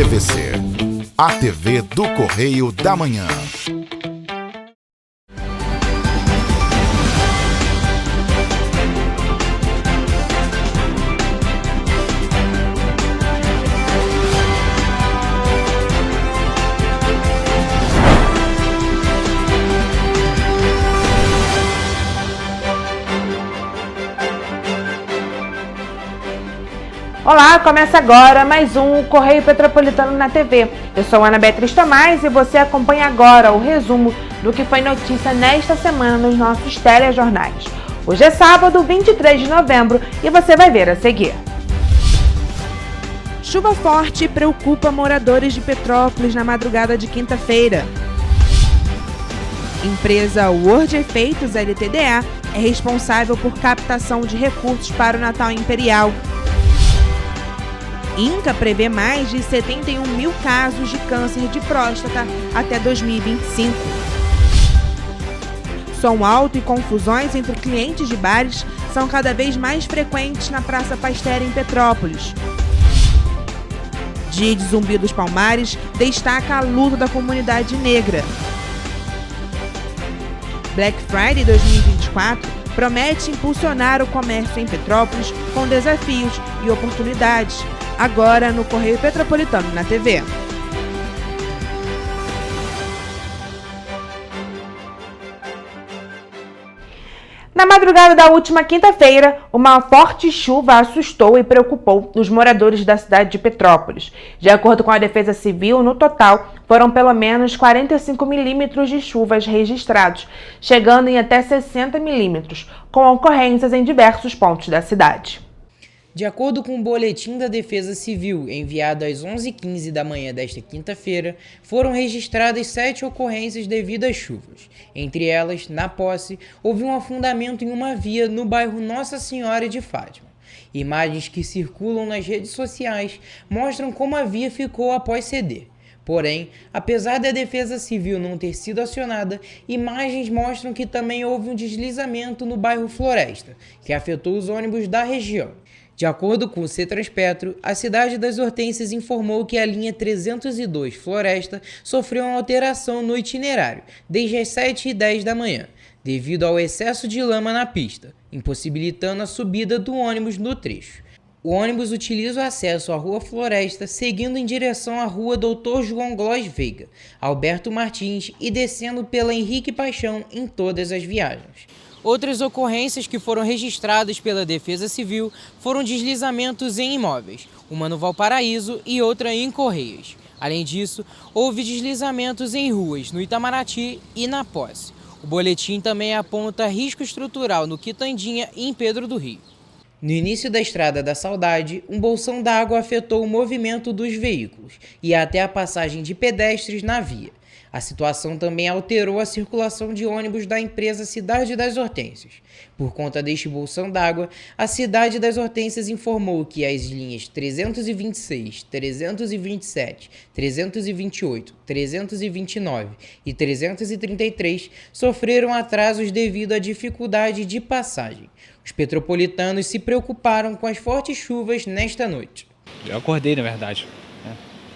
TVC, a TV do Correio da Manhã. Olá, começa agora mais um Correio Petropolitano na TV. Eu sou Ana Beatriz Tomás e você acompanha agora o resumo do que foi notícia nesta semana nos nossos telejornais. Hoje é sábado, 23 de novembro e você vai ver a seguir. Chuva forte preocupa moradores de Petrópolis na madrugada de quinta-feira. Empresa World Efeitos LTDA é responsável por captação de recursos para o Natal Imperial. INCA prevê mais de 71 mil casos de câncer de próstata até 2025. Som alto e confusões entre clientes de bares são cada vez mais frequentes na Praça Pasteur em Petrópolis. Dia de Zumbi dos Palmares destaca a luta da comunidade negra. Black Friday 2024 promete impulsionar o comércio em Petrópolis com desafios e oportunidades. Agora no Correio Petropolitano na TV. Na madrugada da última quinta-feira, uma forte chuva assustou e preocupou os moradores da cidade de Petrópolis. De acordo com a Defesa Civil, no total, foram pelo menos 45 milímetros de chuvas registrados, chegando em até 60 milímetros, com ocorrências em diversos pontos da cidade. De acordo com o boletim da Defesa Civil, enviado às 11h15 da manhã desta quinta-feira, foram registradas 7 ocorrências devido às chuvas. Entre elas, na posse, houve um afundamento em uma via no bairro Nossa Senhora de Fátima. Imagens que circulam nas redes sociais mostram como a via ficou após ceder. Porém, apesar da Defesa Civil não ter sido acionada, imagens mostram que também houve um deslizamento no bairro Floresta, que afetou os ônibus da região. De acordo com o Cetraspetro, a cidade das Hortênsias informou que a linha 302 Floresta sofreu uma alteração no itinerário, desde as 7h10 da manhã, devido ao excesso de lama na pista, impossibilitando a subida do ônibus no trecho. O ônibus utiliza o acesso à Rua Floresta, seguindo em direção à Rua Dr. João Gloss Veiga, Alberto Martins e descendo pela Henrique Paixão em todas as viagens. Outras ocorrências que foram registradas pela Defesa Civil foram deslizamentos em imóveis, uma no Valparaíso e outra em Correias. Além disso, houve deslizamentos em ruas no Itamaraty e na Posse. O boletim também aponta risco estrutural no Quitandinha e em Pedro do Rio. No início da Estrada da Saudade, um bolsão d'água afetou o movimento dos veículos e até a passagem de pedestres na via. A situação também alterou a circulação de ônibus da empresa Cidade das Hortênsias. Por conta deste bolsão d'água, a Cidade das Hortênsias informou que as linhas 326, 327, 328, 329 e 333 sofreram atrasos devido à dificuldade de passagem. Os petropolitanos se preocuparam com as fortes chuvas nesta noite. Eu acordei, na verdade,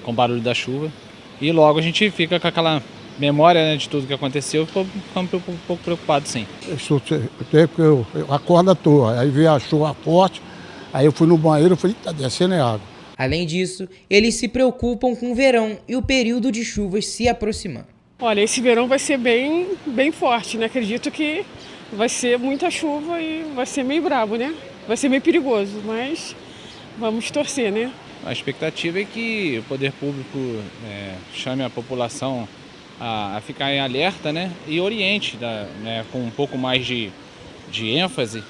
com o barulho da chuva. E logo a gente fica com aquela memória, né, de tudo que aconteceu, ficamos um pouco preocupados, sim. Eu acordo à toa, aí veio a chuva forte, aí eu fui no banheiro e falei, tá descendo água. Além disso, eles se preocupam com o verão e o período de chuvas se aproximando. Olha, esse verão vai ser bem forte, né? Acredito que vai ser muita chuva e vai ser meio brabo, né? Vai ser meio perigoso, mas vamos torcer, né? A expectativa é que o poder público chame a população a ficar em alerta, né, e oriente, com um pouco mais de ênfase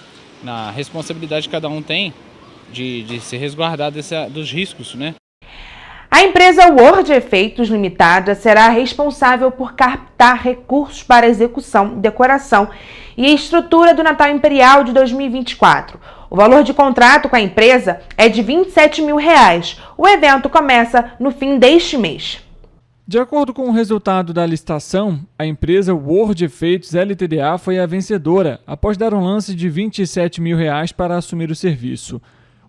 na responsabilidade que cada um tem de se resguardar dos riscos, né? A empresa World Efeitos Limitada será responsável por captar recursos para execução, decoração e estrutura do Natal Imperial de 2024. O valor de contrato com a empresa é de R$ 27 mil. O evento começa no fim deste mês. De acordo com o resultado da licitação, a empresa World Efeitos LTDA foi a vencedora, após dar um lance de R$ 27 mil para assumir o serviço.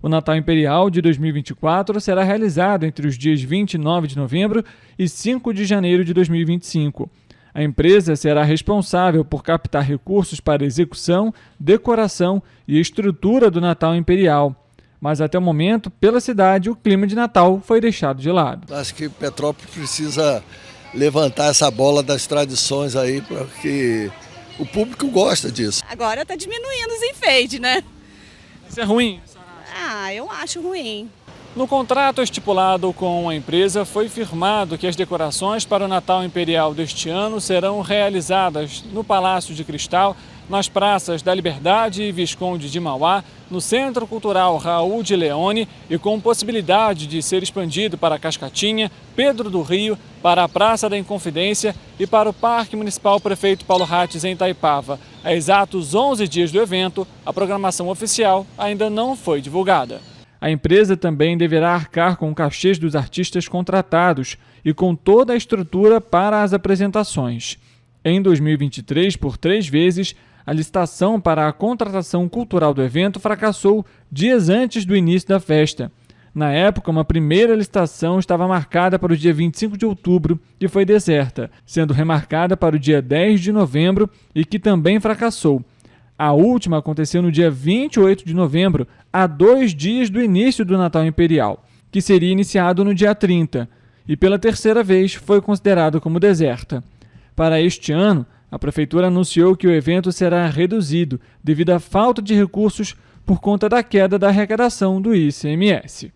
O Natal Imperial de 2024 será realizado entre os dias 29 de novembro e 5 de janeiro de 2025. A empresa será responsável por captar recursos para execução, decoração e estrutura do Natal Imperial. Mas até o momento, pela cidade, o clima de Natal foi deixado de lado. Acho que Petrópolis precisa levantar essa bola das tradições aí, porque o público gosta disso. Agora está diminuindo os enfeites, né? Isso é ruim? Eu acho ruim. No contrato estipulado com a empresa, foi firmado que as decorações para o Natal Imperial deste ano serão realizadas no Palácio de Cristal, nas praças da Liberdade e Visconde de Mauá, no Centro Cultural Raul de Leone e com possibilidade de ser expandido para Cascatinha, Pedro do Rio, para a Praça da Inconfidência e para o Parque Municipal Prefeito Paulo Ratz em Itaipava. Há exatos 11 dias do evento, a programação oficial ainda não foi divulgada. A empresa também deverá arcar com cachês dos artistas contratados e com toda a estrutura para as apresentações. Em 2023, por 3 vezes, a licitação para a contratação cultural do evento fracassou dias antes do início da festa. Na época, uma primeira licitação estava marcada para o dia 25 de outubro e foi deserta, sendo remarcada para o dia 10 de novembro e que também fracassou. A última aconteceu no dia 28 de novembro, a 2 dias do início do Natal Imperial, que seria iniciado no dia 30, e pela terceira vez foi considerado como deserta. Para este ano, a Prefeitura anunciou que o evento será reduzido devido à falta de recursos por conta da queda da arrecadação do ICMS.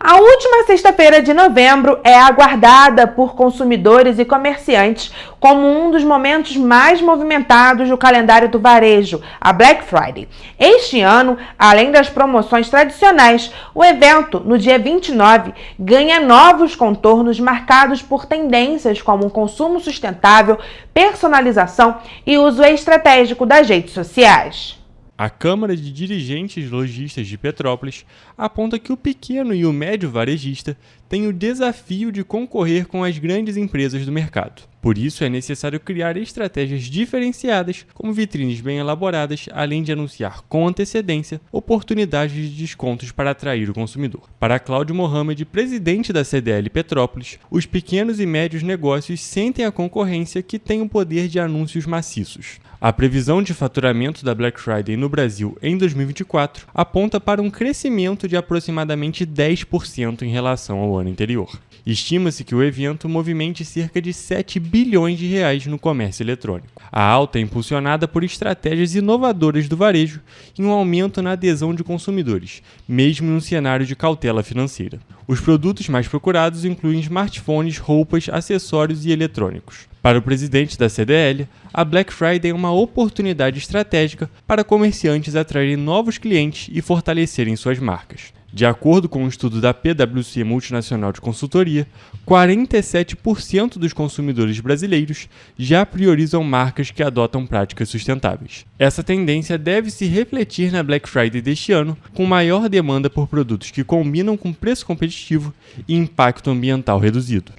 A última sexta-feira de novembro é aguardada por consumidores e comerciantes como um dos momentos mais movimentados do calendário do varejo, a Black Friday. Este ano, além das promoções tradicionais, o evento, no dia 29, ganha novos contornos marcados por tendências como o consumo sustentável, personalização e uso estratégico das redes sociais. A Câmara de Dirigentes Lojistas de Petrópolis aponta que o pequeno e o médio varejista têm o desafio de concorrer com as grandes empresas do mercado. Por isso, é necessário criar estratégias diferenciadas, como vitrines bem elaboradas, além de anunciar com antecedência oportunidades de descontos para atrair o consumidor. Para Cláudio Mohamed, presidente da CDL Petrópolis, os pequenos e médios negócios sentem a concorrência que tem o poder de anúncios maciços. A previsão de faturamento da Black Friday no Brasil em 2024 aponta para um crescimento de aproximadamente 10% em relação ao ano anterior. Estima-se que o evento movimente cerca de 7 bilhões de reais no comércio eletrônico. A alta é impulsionada por estratégias inovadoras do varejo e um aumento na adesão de consumidores, mesmo em um cenário de cautela financeira. Os produtos mais procurados incluem smartphones, roupas, acessórios e eletrônicos. Para o presidente da CDL, a Black Friday é uma oportunidade estratégica para comerciantes atraírem novos clientes e fortalecerem suas marcas. De acordo com um estudo da PwC Multinacional de Consultoria, 47% dos consumidores brasileiros já priorizam marcas que adotam práticas sustentáveis. Essa tendência deve se refletir na Black Friday deste ano, com maior demanda por produtos que combinam com preço competitivo e impacto ambiental reduzido.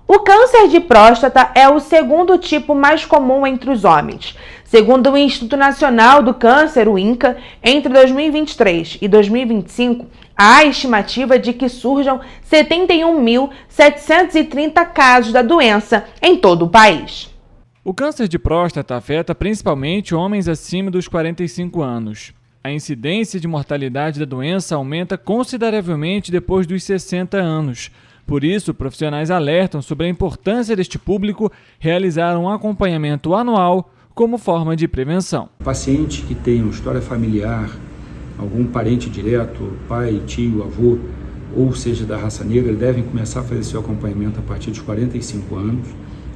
O câncer de próstata é o segundo tipo mais comum entre os homens. Segundo o Instituto Nacional do Câncer, o INCA, entre 2023 e 2025, há a estimativa de que surjam 71.730 casos da doença em todo o país. O câncer de próstata afeta principalmente homens acima dos 45 anos. A incidência de mortalidade da doença aumenta consideravelmente depois dos 60 anos. Por isso, profissionais alertam sobre a importância deste público realizar um acompanhamento anual como forma de prevenção. Paciente que tem uma história familiar, algum parente direto, pai, tio, avô, ou seja, da raça negra, devem começar a fazer seu acompanhamento a partir dos 45 anos.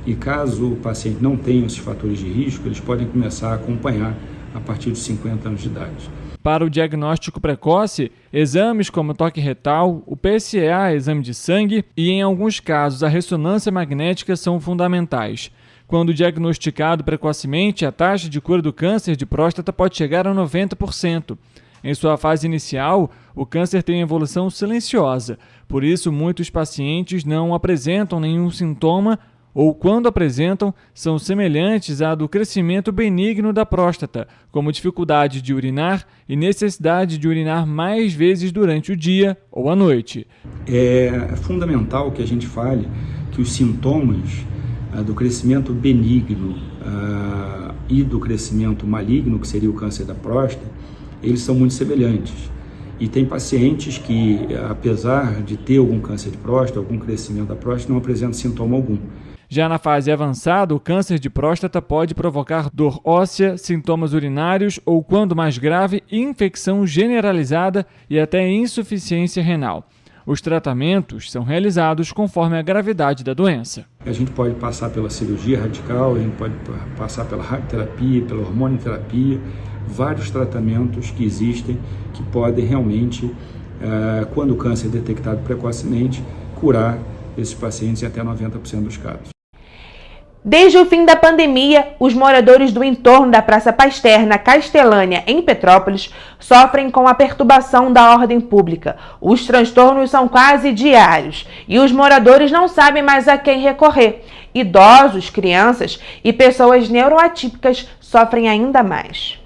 E caso o paciente não tenha esses fatores de risco, eles podem começar a acompanhar a partir dos 50 anos de idade. Para o diagnóstico precoce, exames como toque retal, o PSA, exame de sangue e, em alguns casos, a ressonância magnética são fundamentais. Quando diagnosticado precocemente, a taxa de cura do câncer de próstata pode chegar a 90%. Em sua fase inicial, o câncer tem evolução silenciosa, por isso muitos pacientes não apresentam nenhum sintoma ou quando apresentam, são semelhantes à do crescimento benigno da próstata, como dificuldade de urinar e necessidade de urinar mais vezes durante o dia ou à noite. É fundamental que a gente fale que os sintomas do crescimento benigno e do crescimento maligno, que seria o câncer da próstata, eles são muito semelhantes. E tem pacientes que, apesar de ter algum câncer de próstata, algum crescimento da próstata, não apresentam sintoma algum. Já na fase avançada, o câncer de próstata pode provocar dor óssea, sintomas urinários ou, quando mais grave, infecção generalizada e até insuficiência renal. Os tratamentos são realizados conforme a gravidade da doença. A gente pode passar pela cirurgia radical, a gente pode passar pela radioterapia, pela hormonioterapia, vários tratamentos que existem que podem realmente, quando o câncer é detectado precocemente, curar esses pacientes em até 90% dos casos. Desde o fim da pandemia, os moradores do entorno da Praça Pasteur, na Castelânia, em Petrópolis, sofrem com a perturbação da ordem pública. Os transtornos são quase diários e os moradores não sabem mais a quem recorrer. Idosos, crianças e pessoas neuroatípicas sofrem ainda mais.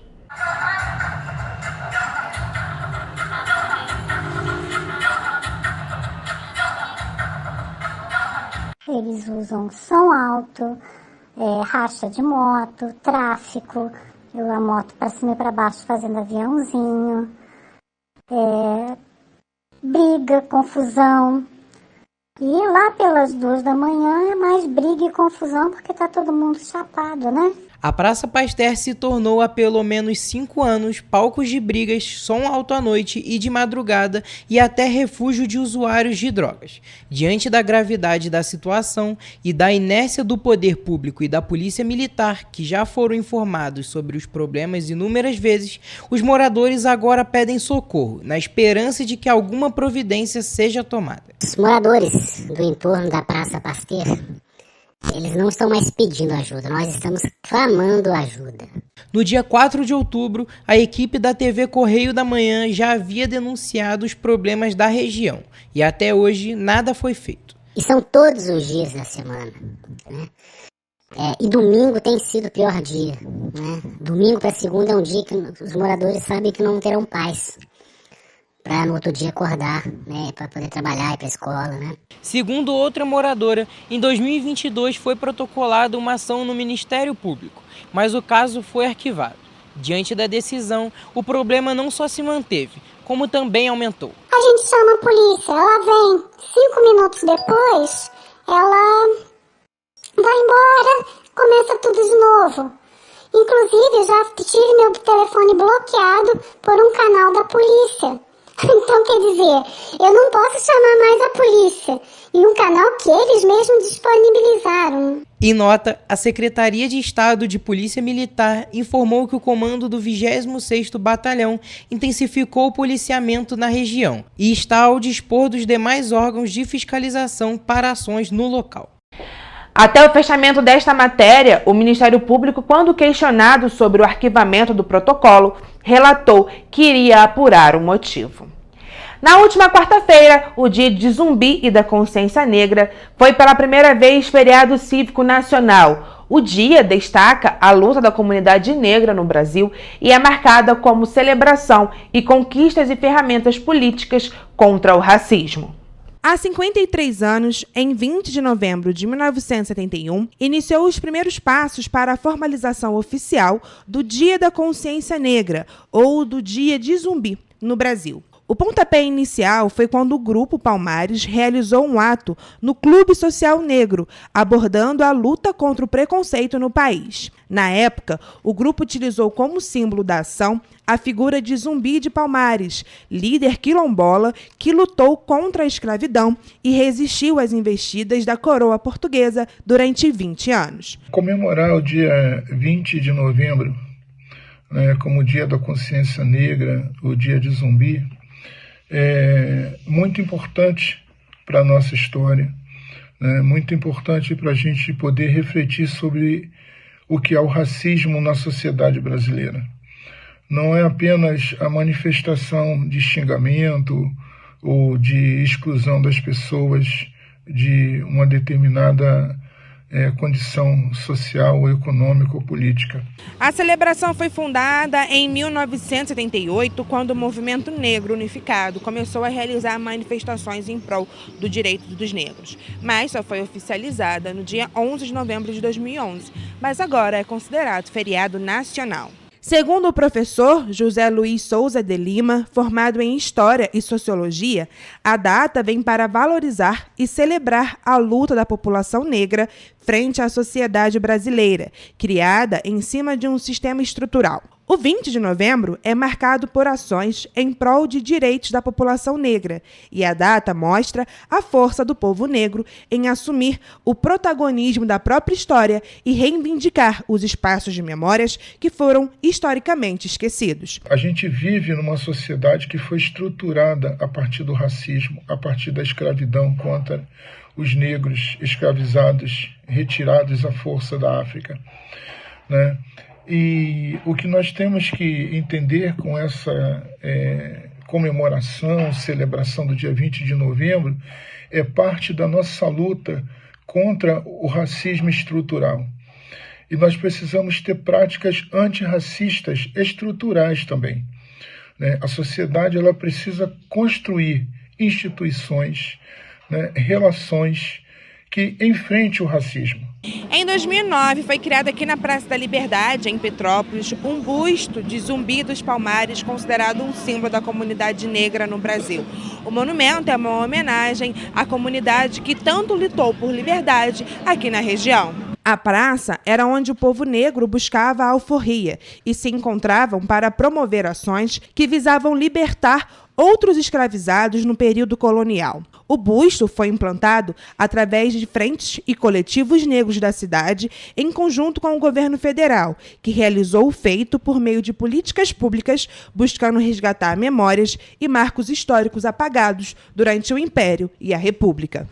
Eles usam som alto, racha de moto, tráfico, a moto para cima e para baixo fazendo aviãozinho, briga, confusão. E lá pelas 2 da manhã é mais briga e confusão porque tá todo mundo chapado, né? A Praça Pasteur se tornou há pelo menos 5 anos palcos de brigas, som alto à noite e de madrugada e até refúgio de usuários de drogas. Diante da gravidade da situação e da inércia do poder público e da polícia militar, que já foram informados sobre os problemas inúmeras vezes, os moradores agora pedem socorro, na esperança de que alguma providência seja tomada. Os moradores do entorno da Praça Pasteur, eles não estão mais pedindo ajuda, nós estamos clamando ajuda. No dia 4 de outubro, a equipe da TV Correio da Manhã já havia denunciado os problemas da região e até hoje nada foi feito. E são todos os dias da semana, né? E domingo tem sido o pior dia, né? Domingo para segunda é um dia que os moradores sabem que não terão paz para no outro dia acordar, né, para poder trabalhar e ir para a escola, né? Segundo outra moradora, em 2022 foi protocolada uma ação no Ministério Público, mas o caso foi arquivado. Diante da decisão, o problema não só se manteve, como também aumentou. A gente chama a polícia, ela vem, 5 minutos depois, ela vai embora, começa tudo de novo. Inclusive, já tive meu telefone bloqueado por um canal da polícia. Então, quer dizer, eu não posso chamar mais a polícia. E um canal que eles mesmos disponibilizaram. Em nota, a Secretaria de Estado de Polícia Militar informou que o comando do 26º Batalhão intensificou o policiamento na região e está ao dispor dos demais órgãos de fiscalização para ações no local. Até o fechamento desta matéria, o Ministério Público, quando questionado sobre o arquivamento do protocolo, relatou que iria apurar o motivo. Na última quarta-feira, o Dia de Zumbi e da Consciência Negra, foi pela primeira vez feriado cívico nacional. O dia destaca a luta da comunidade negra no Brasil e é marcada como celebração e conquistas e ferramentas políticas contra o racismo. Há 53 anos, em 20 de novembro de 1971, iniciou os primeiros passos para a formalização oficial do Dia da Consciência Negra, ou do Dia de Zumbi, no Brasil. O pontapé inicial foi quando o Grupo Palmares realizou um ato no Clube Social Negro, abordando a luta contra o preconceito no país. Na época, o grupo utilizou como símbolo da ação a figura de Zumbi de Palmares, líder quilombola que lutou contra a escravidão e resistiu às investidas da coroa portuguesa durante 20 anos. Comemorar o dia 20 de novembro, como o Dia da Consciência Negra, o Dia de Zumbi, é muito importante para a nossa história, muito importante para a gente poder refletir sobre o que é o racismo na sociedade brasileira. Não é apenas a manifestação de xingamento ou de exclusão das pessoas de uma determinada condição social, ou econômica ou política. A celebração foi fundada em 1978, quando o Movimento Negro Unificado começou a realizar manifestações em prol do direito dos negros, mas só foi oficializada no dia 11 de novembro de 2011, mas agora é considerado feriado nacional. Segundo o professor José Luiz Souza de Lima, formado em História e Sociologia, a data vem para valorizar e celebrar a luta da população negra frente à sociedade brasileira, criada em cima de um sistema estrutural. O 20 de novembro é marcado por ações em prol de direitos da população negra, e a data mostra a força do povo negro em assumir o protagonismo da própria história e reivindicar os espaços de memórias que foram historicamente esquecidos. A gente vive numa sociedade que foi estruturada a partir do racismo, a partir da escravidão contra os negros escravizados, retirados à força da África, né? E o que nós temos que entender com essa comemoração, celebração do dia 20 de novembro, é parte da nossa luta contra o racismo estrutural. E nós precisamos ter práticas antirracistas estruturais também, né? A sociedade ela precisa construir instituições, né, relações que enfrente o racismo. Em 2009, foi criado aqui na Praça da Liberdade, em Petrópolis, um busto de Zumbi dos Palmares, considerado um símbolo da comunidade negra no Brasil. O monumento é uma homenagem à comunidade que tanto lutou por liberdade aqui na região. A praça era onde o povo negro buscava a alforria e se encontravam para promover ações que visavam libertar outros escravizados no período colonial. O busto foi implantado através de frentes e coletivos negros da cidade, em conjunto com o governo federal, que realizou o feito por meio de políticas públicas, buscando resgatar memórias e marcos históricos apagados durante o Império e a República.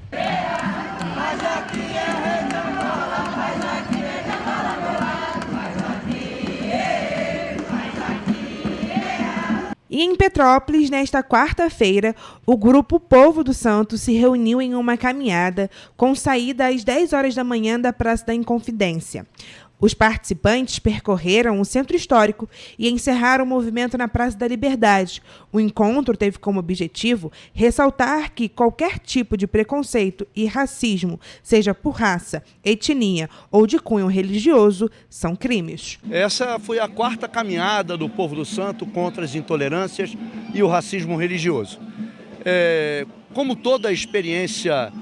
E em Petrópolis, nesta quarta-feira, o Grupo Povo do Santo se reuniu em uma caminhada com saída às 10 horas da manhã da Praça da Inconfidência. Os participantes percorreram o centro histórico e encerraram o movimento na Praça da Liberdade. O encontro teve como objetivo ressaltar que qualquer tipo de preconceito e racismo, seja por raça, etnia ou de cunho religioso, são crimes. Essa foi a quarta caminhada do Povo do Santo contra as intolerâncias e o racismo religioso. Como toda experiência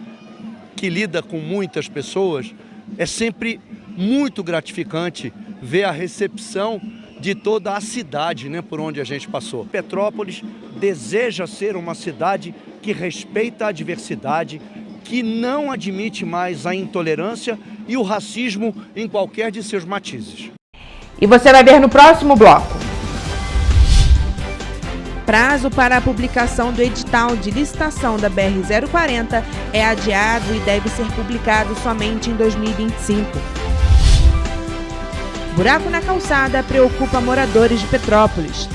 que lida com muitas pessoas, é sempre muito gratificante ver a recepção de toda a cidade, né, por onde a gente passou. Petrópolis deseja ser uma cidade que respeita a diversidade, que não admite mais a intolerância e o racismo em qualquer de seus matizes. E você vai ver no próximo bloco. Prazo para a publicação do edital de licitação da BR-040 é adiado e deve ser publicado somente em 2025. Buraco na calçada preocupa moradores de Petrópolis.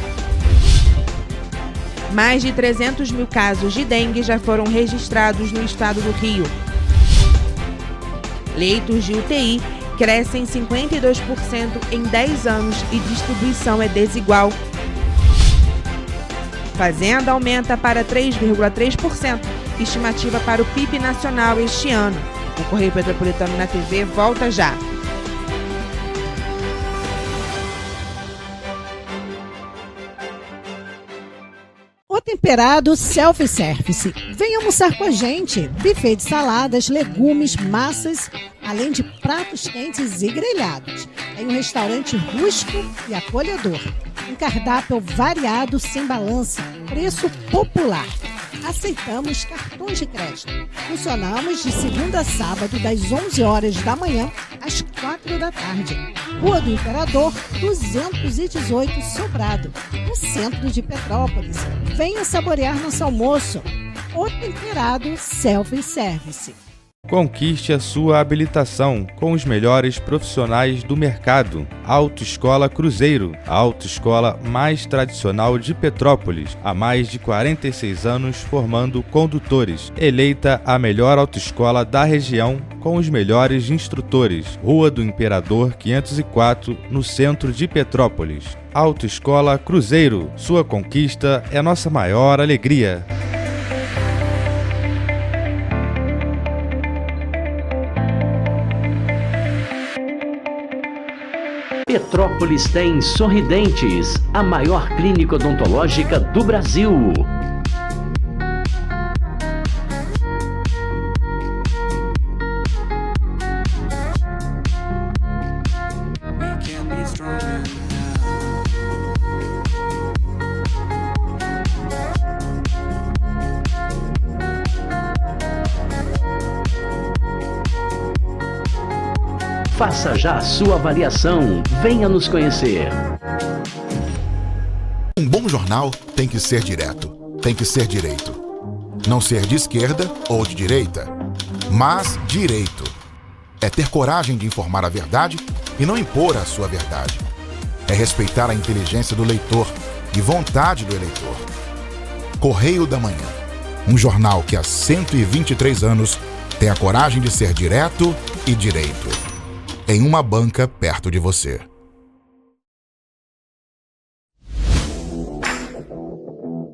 Mais de 300 mil casos de dengue já foram registrados no estado do Rio. Leitos de UTI crescem 52% em 10 anos e distribuição é desigual. Fazenda aumenta para 3,3%, estimativa para o PIB nacional este ano. O Correio Petropolitano na TV volta já. O Temperado Self-Service. Venha almoçar com a gente. Buffet de saladas, legumes, massas, além de pratos quentes e grelhados. Em um restaurante rústico e acolhedor. Um cardápio variado sem balança. Preço popular. Aceitamos cartões de crédito. Funcionamos de segunda a sábado, das 11 horas da manhã às 4 da tarde. Rua do Imperador, 218, Sobrado, no centro de Petrópolis. Venha saborear nosso almoço. O Temperado Self-Service. Conquiste a sua habilitação com os melhores profissionais do mercado. Autoescola Cruzeiro, a autoescola mais tradicional de Petrópolis, há mais de 46 anos formando condutores. Eleita a melhor autoescola da região com os melhores instrutores. Rua do Imperador 504, no centro de Petrópolis. Autoescola Cruzeiro, sua conquista é nossa maior alegria. Petrópolis tem Sorridentes, a maior clínica odontológica do Brasil. Faça já a sua avaliação. Venha nos conhecer. Um bom jornal tem que ser direto, tem que ser direito. Não ser de esquerda ou de direita, mas direito. É ter coragem de informar a verdade e não impor a sua verdade. É respeitar a inteligência do leitor e vontade do eleitor. Correio da Manhã, um jornal que há 123 anos tem a coragem de ser direto e direito. Em uma banca perto de você.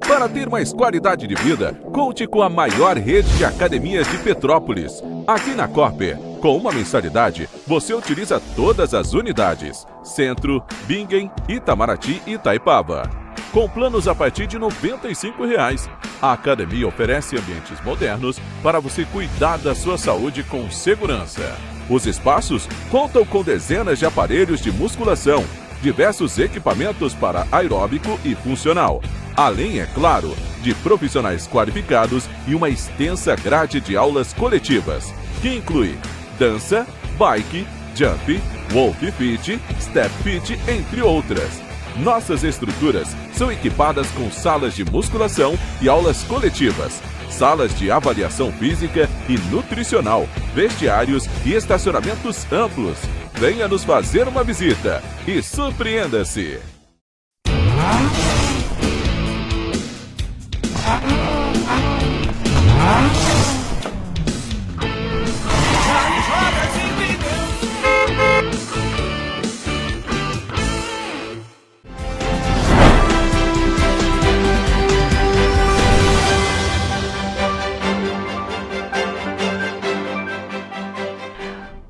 Para ter mais qualidade de vida, conte com a maior rede de academias de Petrópolis. Aqui na Corper, com uma mensalidade, você utiliza todas as unidades: Centro, Bingen, Itamaraty e Itaipava. Com planos a partir de R$ 95,00. A academia oferece ambientes modernos para você cuidar da sua saúde com segurança. Os espaços contam com dezenas de aparelhos de musculação, diversos equipamentos para aeróbico e funcional, além, é claro, de profissionais qualificados e uma extensa grade de aulas coletivas, que inclui dança, bike, jump, wolf fit, step fit, entre outras. Nossas estruturas são equipadas com salas de musculação e aulas coletivas, salas de avaliação física e nutricional, vestiários e estacionamentos amplos. Venha nos fazer uma visita e surpreenda-se!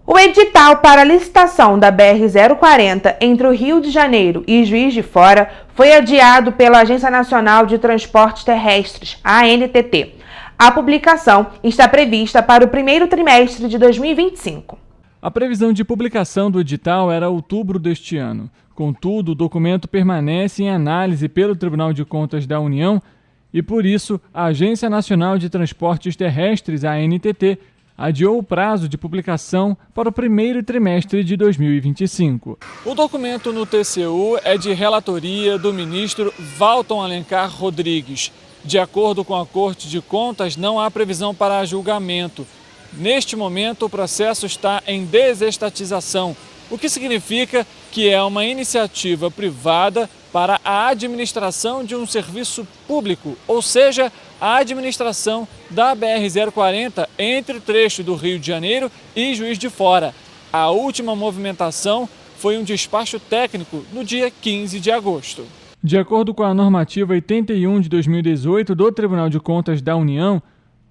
O edital para a licitação da BR-040 entre o Rio de Janeiro e Juiz de Fora foi adiado pela Agência Nacional de Transportes Terrestres, ANTT. A publicação está prevista para o primeiro trimestre de 2025. A previsão de publicação do edital era outubro deste ano. Contudo, o documento permanece em análise pelo Tribunal de Contas da União e, por isso, a Agência Nacional de Transportes Terrestres, ANTT, adiou o prazo de publicação para o primeiro trimestre de 2025. O documento no TCU é de relatoria do ministro Valton Alencar Rodrigues. De acordo com a Corte de Contas, não há previsão para julgamento. Neste momento, o processo está em desestatização, o que significa que é uma iniciativa privada para a administração de um serviço público, ou seja, a administração da BR-040 entre o trecho do Rio de Janeiro e Juiz de Fora. A última movimentação foi um despacho técnico no dia 15 de agosto. De acordo com a normativa 81 de 2018 do Tribunal de Contas da União,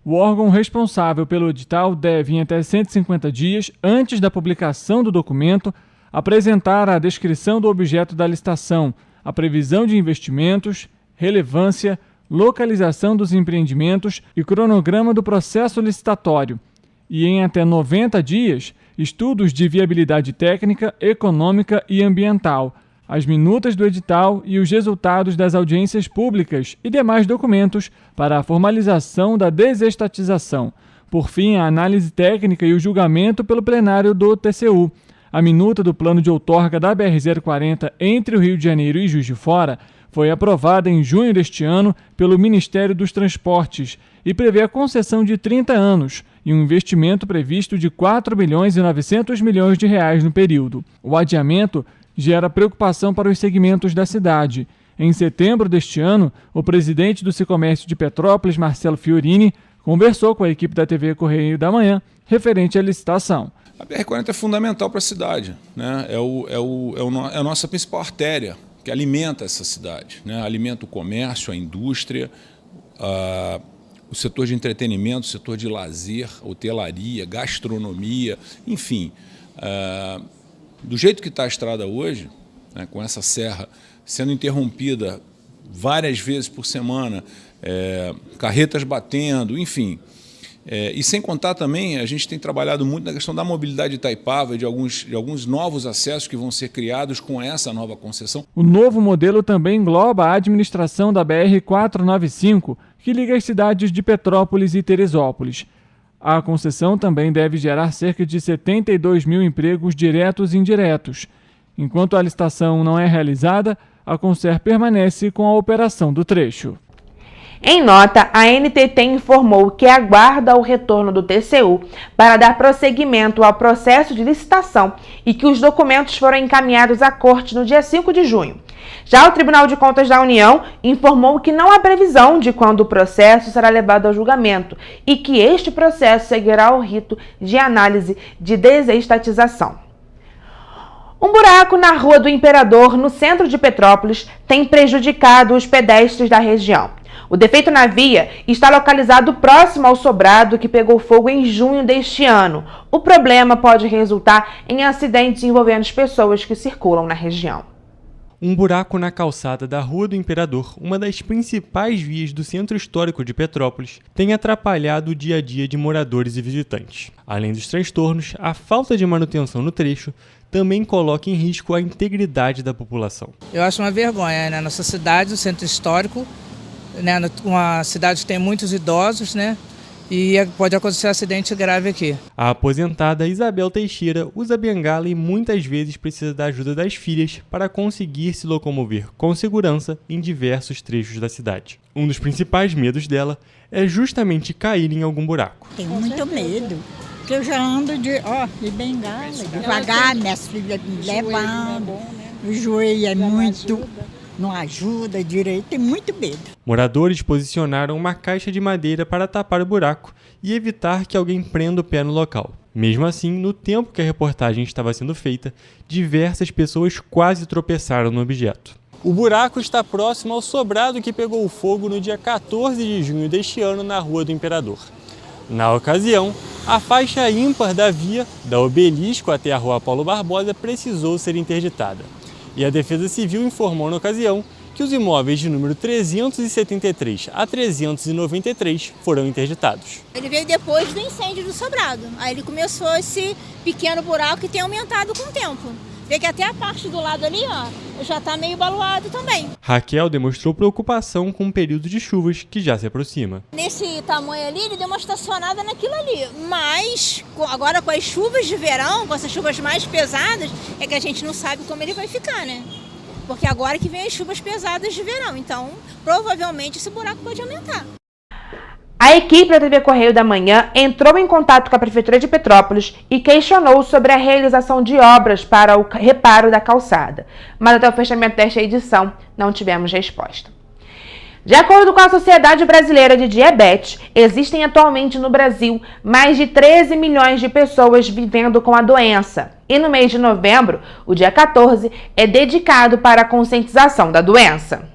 o órgão responsável pelo edital deve, em até 150 dias antes da publicação do documento, apresentar a descrição do objeto da licitação, a previsão de investimentos, relevância, localização dos empreendimentos e cronograma do processo licitatório. E em até 90 dias, estudos de viabilidade técnica, econômica e ambiental, as minutas do edital e os resultados das audiências públicas e demais documentos para a formalização da desestatização. Por fim, a análise técnica e o julgamento pelo plenário do TCU. A minuta do plano de outorga da BR-040 entre o Rio de Janeiro e Juiz de Fora foi aprovada em junho deste ano pelo Ministério dos Transportes e prevê a concessão de 30 anos e um investimento previsto de R$ 4.900 milhões no período. O adiamento gera preocupação para os segmentos da cidade. Em setembro deste ano, o presidente do Sicomércio de Petrópolis, Marcelo Fiorini, conversou com a equipe da TV Correio da Manhã referente à licitação. A BR-40 é fundamental para a cidade, né? É a nossa principal artéria que alimenta essa cidade, né? Alimenta o comércio, a indústria, o setor de entretenimento, o setor de lazer, hotelaria, gastronomia, enfim. Do jeito que está a estrada hoje, né, com essa serra sendo interrompida várias vezes por semana, carretas batendo, enfim. E sem contar também, a gente tem trabalhado muito na questão da mobilidade de Itaipava e de alguns novos acessos que vão ser criados com essa nova concessão. O novo modelo também engloba a administração da BR-495, que liga as cidades de Petrópolis e Teresópolis. A concessão também deve gerar cerca de 72 mil empregos diretos e indiretos. Enquanto a licitação não é realizada, a Concer permanece com a operação do trecho. Em nota, a NTT informou que aguarda o retorno do TCU para dar prosseguimento ao processo de licitação e que os documentos foram encaminhados à Corte no dia 5 de junho. Já o Tribunal de Contas da União informou que não há previsão de quando o processo será levado ao julgamento e que este processo seguirá ao rito de análise de desestatização. Um buraco na Rua do Imperador, no centro de Petrópolis, tem prejudicado os pedestres da região. O defeito na via está localizado próximo ao sobrado que pegou fogo em junho deste ano. O problema pode resultar em acidentes envolvendo as pessoas que circulam na região. Um buraco na calçada da Rua do Imperador, uma das principais vias do centro histórico de Petrópolis, tem atrapalhado o dia a dia de moradores e visitantes. Além dos transtornos, a falta de manutenção no trecho também coloca em risco a integridade da população. Eu acho uma vergonha, né? Nossa cidade, o centro histórico, né? Uma cidade que tem muitos idosos, né? E pode acontecer um acidente grave aqui. A aposentada Isabel Teixeira usa bengala e muitas vezes precisa da ajuda das filhas para conseguir se locomover com segurança em diversos trechos da cidade. Um dos principais medos dela é justamente cair em algum buraco. Tenho muito medo, porque eu já ando de bengala, devagar, minhas filhas me levando, o joelho é muito... não ajuda direito, tem muito medo. Moradores posicionaram uma caixa de madeira para tapar o buraco e evitar que alguém prenda o pé no local. Mesmo assim, no tempo que a reportagem estava sendo feita, diversas pessoas quase tropeçaram no objeto. O buraco está próximo ao sobrado que pegou fogo no dia 14 de junho deste ano na Rua do Imperador. Na ocasião, a faixa ímpar da via, da Obelisco até a Rua Paulo Barbosa, precisou ser interditada. E a Defesa Civil informou na ocasião que os imóveis de número 373 a 393 foram interditados. Ele veio depois do incêndio do sobrado. Aí ele começou esse pequeno buraco que tem aumentado com o tempo. Vê que até a parte do lado ali, já está meio baloado também. Raquel demonstrou preocupação com o período de chuvas que já se aproxima. Nesse tamanho ali, ele deu uma estacionada naquilo ali. Mas, agora com as chuvas de verão, com essas chuvas mais pesadas, é que a gente não sabe como ele vai ficar, né? Porque agora que vem as chuvas pesadas de verão. Então, provavelmente, esse buraco pode aumentar. A equipe da TV Correio da Manhã entrou em contato com a Prefeitura de Petrópolis e questionou sobre a realização de obras para o reparo da calçada. Mas até o fechamento desta edição, não tivemos resposta. De acordo com a Sociedade Brasileira de Diabetes, existem atualmente no Brasil mais de 13 milhões de pessoas vivendo com a doença. E no mês de novembro, o dia 14, é dedicado para a conscientização da doença.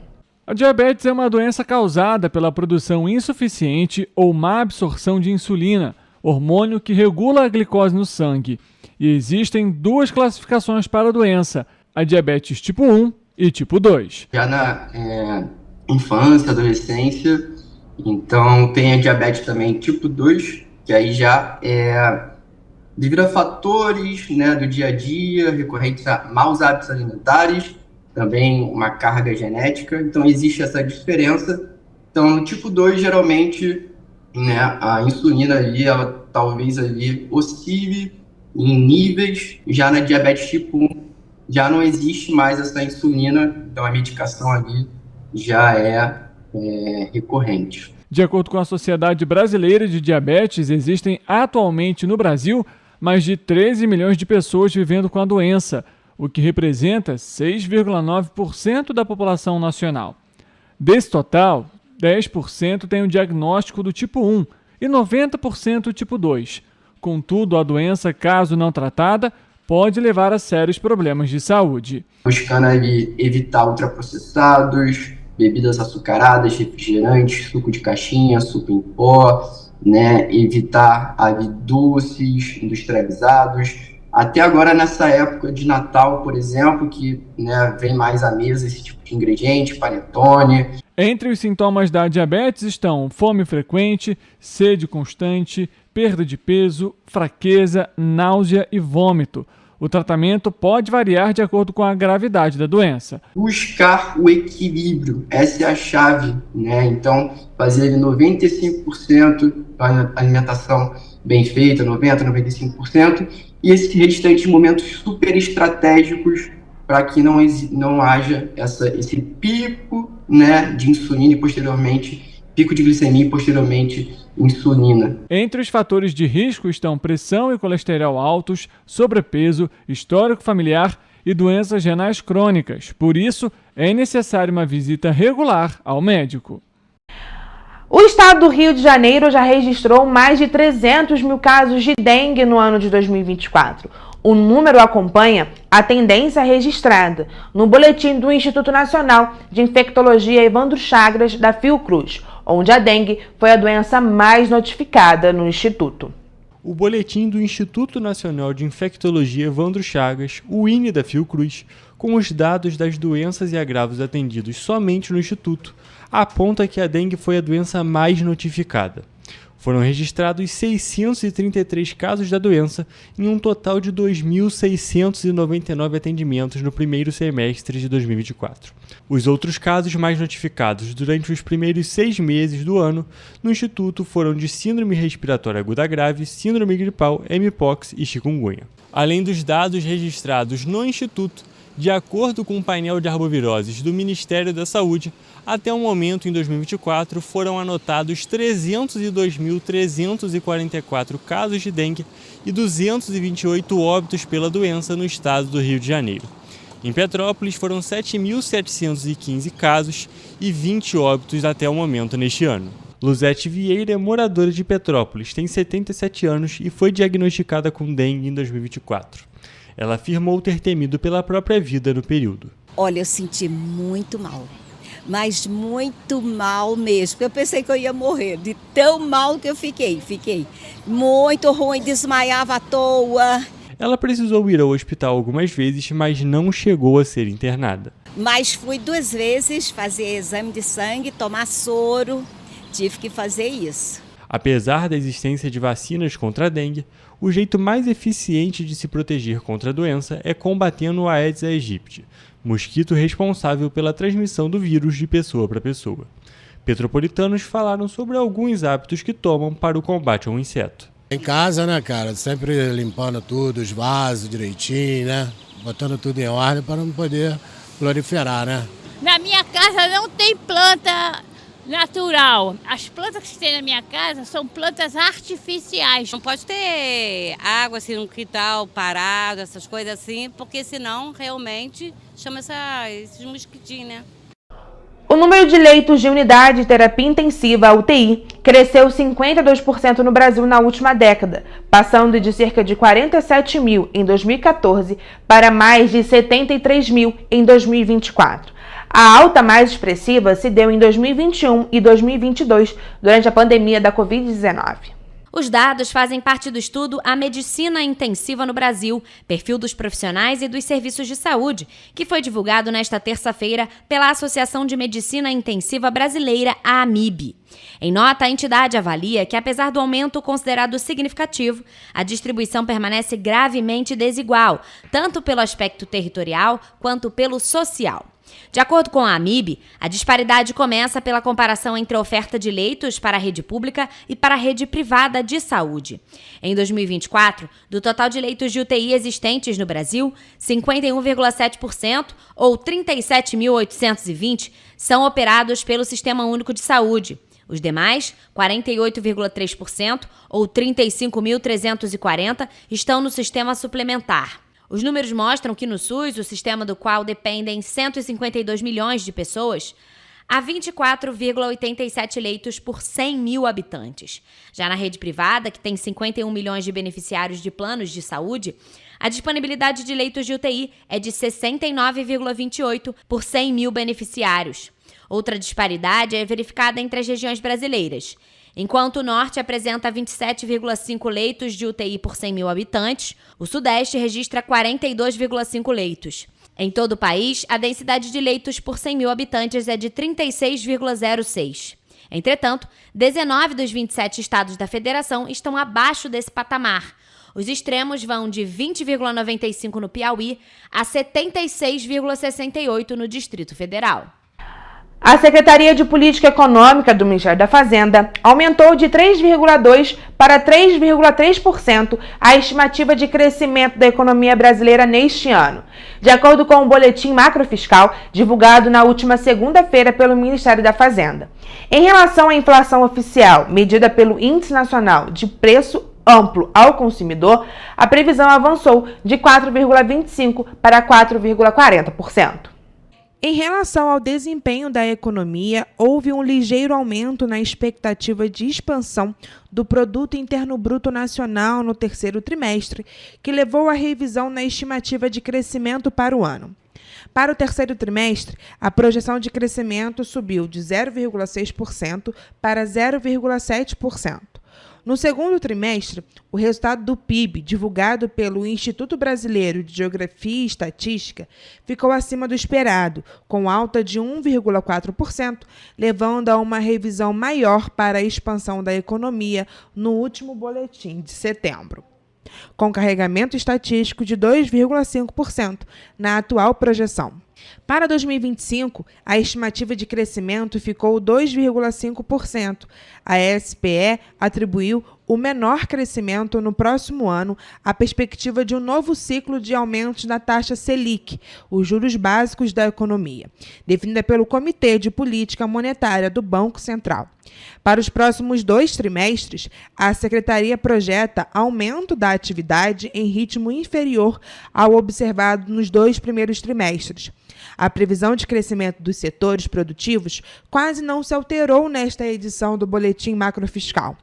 A diabetes é uma doença causada pela produção insuficiente ou má absorção de insulina, hormônio que regula a glicose no sangue. E existem duas classificações para a doença, a diabetes tipo 1 e tipo 2. Já na infância, adolescência, então tem a diabetes também tipo 2, que aí já é devido a fatores, né, do dia a dia, recorrentes a maus hábitos alimentares, também uma carga genética, então existe essa diferença. Então, no tipo 2, geralmente, né, a insulina ali, ela talvez ali oscile em níveis, já na diabetes tipo 1, já não existe mais essa insulina, então a medicação ali já é recorrente. De acordo com a Sociedade Brasileira de Diabetes, existem atualmente no Brasil mais de 13 milhões de pessoas vivendo com a doença, o que representa 6,9% da população nacional. Desse total, 10% tem o diagnóstico do tipo 1 e 90% tipo 2. Contudo, a doença, caso não tratada, pode levar a sérios problemas de saúde. Buscando evitar ultraprocessados, bebidas açucaradas, refrigerantes, suco de caixinha, suco em pó, né? Evitar agridoces, industrializados. Até agora, nessa época de Natal, por exemplo, que, né, vem mais à mesa esse tipo de ingrediente, panetone. Entre os sintomas da diabetes estão fome frequente, sede constante, perda de peso, fraqueza, náusea e vômito. O tratamento pode variar de acordo com a gravidade da doença. Buscar o equilíbrio, essa é a chave, né? Então, fazer 95% da alimentação bem feita, 90%, 95%, e esses restantes momentos super estratégicos para que não haja esse pico, né, de insulina e posteriormente pico de glicemia e posteriormente insulina. Entre os fatores de risco estão pressão e colesterol altos, sobrepeso, histórico familiar e doenças renais crônicas. Por isso, é necessária uma visita regular ao médico. O estado do Rio de Janeiro já registrou mais de 300 mil casos de dengue no ano de 2024. O número acompanha a tendência registrada no boletim do Instituto Nacional de Infectologia Evandro Chagas, da Fiocruz, onde a dengue foi a doença mais notificada no Instituto. O boletim do Instituto Nacional de Infectologia Evandro Chagas, o INE da Fiocruz, com os dados das doenças e agravos atendidos somente no Instituto, aponta que a dengue foi a doença mais notificada. Foram registrados 633 casos da doença em um total de 2.699 atendimentos no primeiro semestre de 2024. Os outros casos mais notificados durante os primeiros 6 meses do ano no Instituto foram de síndrome respiratória aguda grave, síndrome gripal, mpox e chikungunya. Além dos dados registrados no Instituto, de acordo com o painel de arboviroses do Ministério da Saúde, até o momento, em 2024, foram anotados 302.344 casos de dengue e 228 óbitos pela doença no estado do Rio de Janeiro. Em Petrópolis, foram 7.715 casos e 20 óbitos até o momento neste ano. Luzete Vieira é moradora de Petrópolis, tem 77 anos e foi diagnosticada com dengue em 2024. Ela afirmou ter temido pela própria vida no período. Olha, eu senti muito mal, mas muito mal mesmo. Eu pensei que eu ia morrer, de tão mal que eu fiquei. Fiquei muito ruim, desmaiava à toa. Ela precisou ir ao hospital algumas vezes, mas não chegou a ser internada. Mas fui 2 vezes fazer exame de sangue, tomar soro, tive que fazer isso. Apesar da existência de vacinas contra a dengue, o jeito mais eficiente de se proteger contra a doença é combatendo o Aedes aegypti, mosquito responsável pela transmissão do vírus de pessoa para pessoa. Petropolitanos falaram sobre alguns hábitos que tomam para o combate ao inseto. Em casa, né, cara? Sempre limpando tudo, os vasos direitinho, né? Botando tudo em ordem para não poder proliferar, né? Na minha casa não tem planta natural. As plantas que tem na minha casa são plantas artificiais. Não pode ter água assim no quintal parado, essas coisas assim, porque senão realmente chama esses mosquitinhos, né? O número de leitos de unidade de terapia intensiva, UTI, cresceu 52% no Brasil na última década, passando de cerca de 47 mil em 2014 para mais de 73 mil em 2024. A alta mais expressiva se deu em 2021 e 2022, durante a pandemia da Covid-19. Os dados fazem parte do estudo A Medicina Intensiva no Brasil, perfil dos profissionais e dos serviços de saúde, que foi divulgado nesta terça-feira pela Associação de Medicina Intensiva Brasileira, a AMIB. Em nota, a entidade avalia que, apesar do aumento considerado significativo, a distribuição permanece gravemente desigual, tanto pelo aspecto territorial quanto pelo social. De acordo com a AMIB, a disparidade começa pela comparação entre a oferta de leitos para a rede pública e para a rede privada de saúde. Em 2024, do total de leitos de UTI existentes no Brasil, 51,7%, ou 37.820, são operados pelo Sistema Único de Saúde. Os demais, 48,3%, ou 35.340, estão no sistema suplementar. Os números mostram que no SUS, o sistema do qual dependem 152 milhões de pessoas, há 24,87 leitos por 100 mil habitantes. Já na rede privada, que tem 51 milhões de beneficiários de planos de saúde, a disponibilidade de leitos de UTI é de 69,28 por 100 mil beneficiários. Outra disparidade é verificada entre as regiões brasileiras. Enquanto o Norte apresenta 27,5 leitos de UTI por 100 mil habitantes, o Sudeste registra 42,5 leitos. Em todo o país, a densidade de leitos por 100 mil habitantes é de 36,06. Entretanto, 19 dos 27 estados da federação estão abaixo desse patamar. Os extremos vão de 20,95 no Piauí a 76,68 no Distrito Federal. A Secretaria de Política Econômica do Ministério da Fazenda aumentou de 3,2% para 3,3% a estimativa de crescimento da economia brasileira neste ano, de acordo com o boletim macrofiscal divulgado na última segunda-feira pelo Ministério da Fazenda. Em relação à inflação oficial, medida pelo Índice Nacional de Preço Amplo ao Consumidor, a previsão avançou de 4,25% para 4,40%. Em relação ao desempenho da economia, houve um ligeiro aumento na expectativa de expansão do Produto Interno Bruto Nacional no terceiro trimestre, que levou à revisão na estimativa de crescimento para o ano. Para o terceiro trimestre, a projeção de crescimento subiu de 0,6% para 0,7%. No segundo trimestre, o resultado do PIB, divulgado pelo Instituto Brasileiro de Geografia e Estatística, ficou acima do esperado, com alta de 1,4%, levando a uma revisão maior para a expansão da economia no último boletim de setembro, com carregamento estatístico de 2,5% na atual projeção. Para 2025, a estimativa de crescimento ficou 2,5%. A SPE atribuiu o menor crescimento no próximo ano à perspectiva de um novo ciclo de aumentos da taxa Selic, os juros básicos da economia, definida pelo Comitê de Política Monetária do Banco Central. Para os próximos 2 trimestres, a Secretaria projeta aumento da atividade em ritmo inferior ao observado nos 2 primeiros trimestres. A previsão de crescimento dos setores produtivos quase não se alterou nesta edição do Boletim Macrofiscal.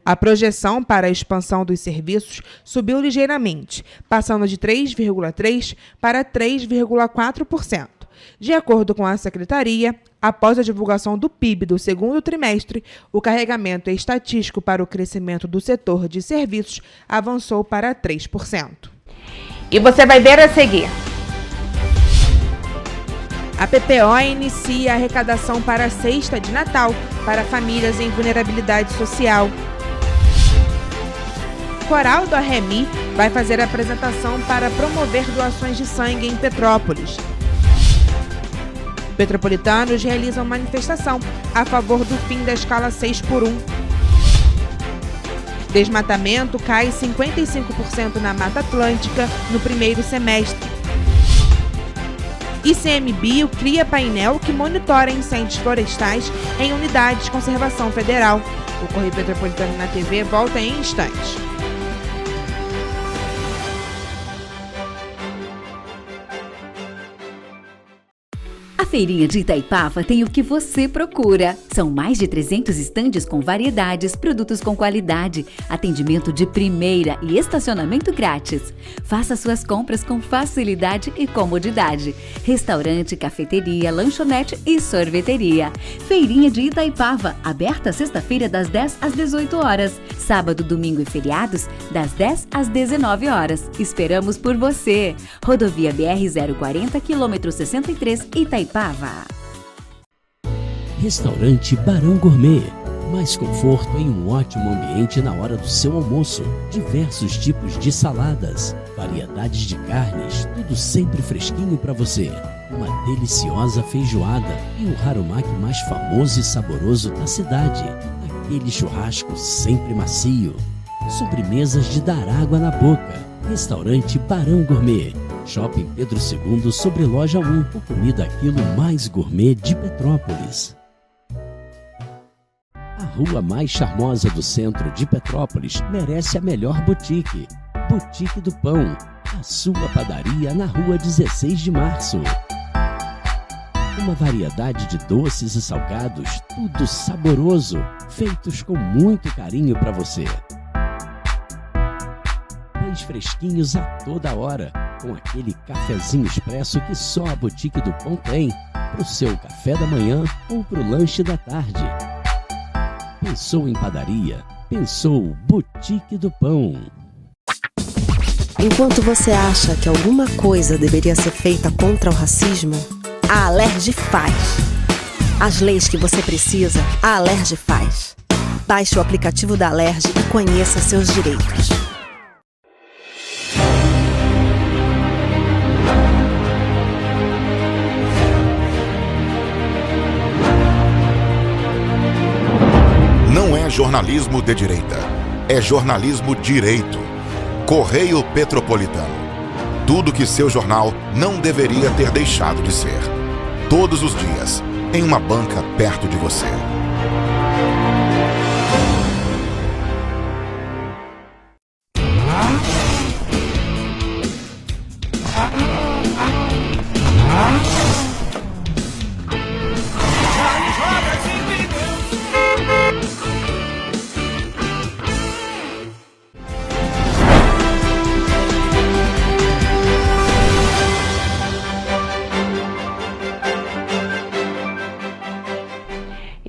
A projeção para a expansão dos serviços subiu ligeiramente, passando de 3,3% para 3,4%. De acordo com a Secretaria, após a divulgação do PIB do segundo trimestre, o carregamento estatístico para o crescimento do setor de serviços avançou para 3%. E você vai ver a seguir. A PPO inicia a arrecadação para a cesta de Natal para famílias em vulnerabilidade social. Coral do Arremi vai fazer apresentação para promover doações de sangue em Petrópolis. Petropolitanos realizam manifestação a favor do fim da escala 6x1. Desmatamento cai 55% na Mata Atlântica no primeiro semestre. ICMBio cria painel que monitora incêndios florestais em unidades de conservação federal. O Correio Petropolitano na TV volta em instantes. A Feirinha de Itaipava tem o que você procura. São mais de 300 estandes com variedades, produtos com qualidade, atendimento de primeira e estacionamento grátis. Faça suas compras com facilidade e comodidade. Restaurante, cafeteria, lanchonete e sorveteria. Feirinha de Itaipava, aberta sexta-feira das 10 às 18 horas. Sábado, domingo e feriados, das 10 às 19 horas. Esperamos por você. Rodovia BR-040, quilômetro 63, Itaipava. Restaurante Barão Gourmet. Mais conforto em um ótimo ambiente na hora do seu almoço. Diversos tipos de saladas, variedades de carnes, tudo sempre fresquinho para você. Uma deliciosa feijoada e o harumaki mais famoso e saboroso da cidade, aquele churrasco sempre macio. Sobremesas de dar água na boca. Restaurante Barão Gourmet. Shopping Pedro II sobre Loja 1. O comida aquilo mais gourmet de Petrópolis. A rua mais charmosa do centro de Petrópolis merece a melhor boutique. Boutique do Pão. A sua padaria na rua 16 de março. Uma variedade de doces e salgados, tudo saboroso, feitos com muito carinho para você. Pães fresquinhos a toda hora, com aquele cafezinho expresso que só a Boutique do Pão tem, pro seu café da manhã ou pro lanche da tarde. Pensou em padaria? Pensou Boutique do Pão. Enquanto você acha que alguma coisa deveria ser feita contra o racismo, a Alerj faz. As leis que você precisa, a Alerj faz. Baixe o aplicativo da Alerj e conheça seus direitos. Não é jornalismo de direita, é jornalismo direito. Correio Petropolitano. Tudo que seu jornal não deveria ter deixado de ser. Todos os dias, em uma banca perto de você.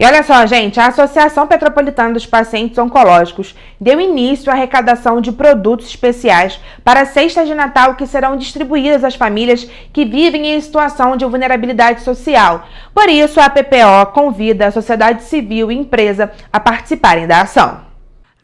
E olha só, gente, a Associação Petropolitana dos Pacientes Oncológicos deu início à arrecadação de produtos especiais para cestas de Natal que serão distribuídas às famílias que vivem em situação de vulnerabilidade social. Por isso, a PPO convida a sociedade civil e empresa a participarem da ação.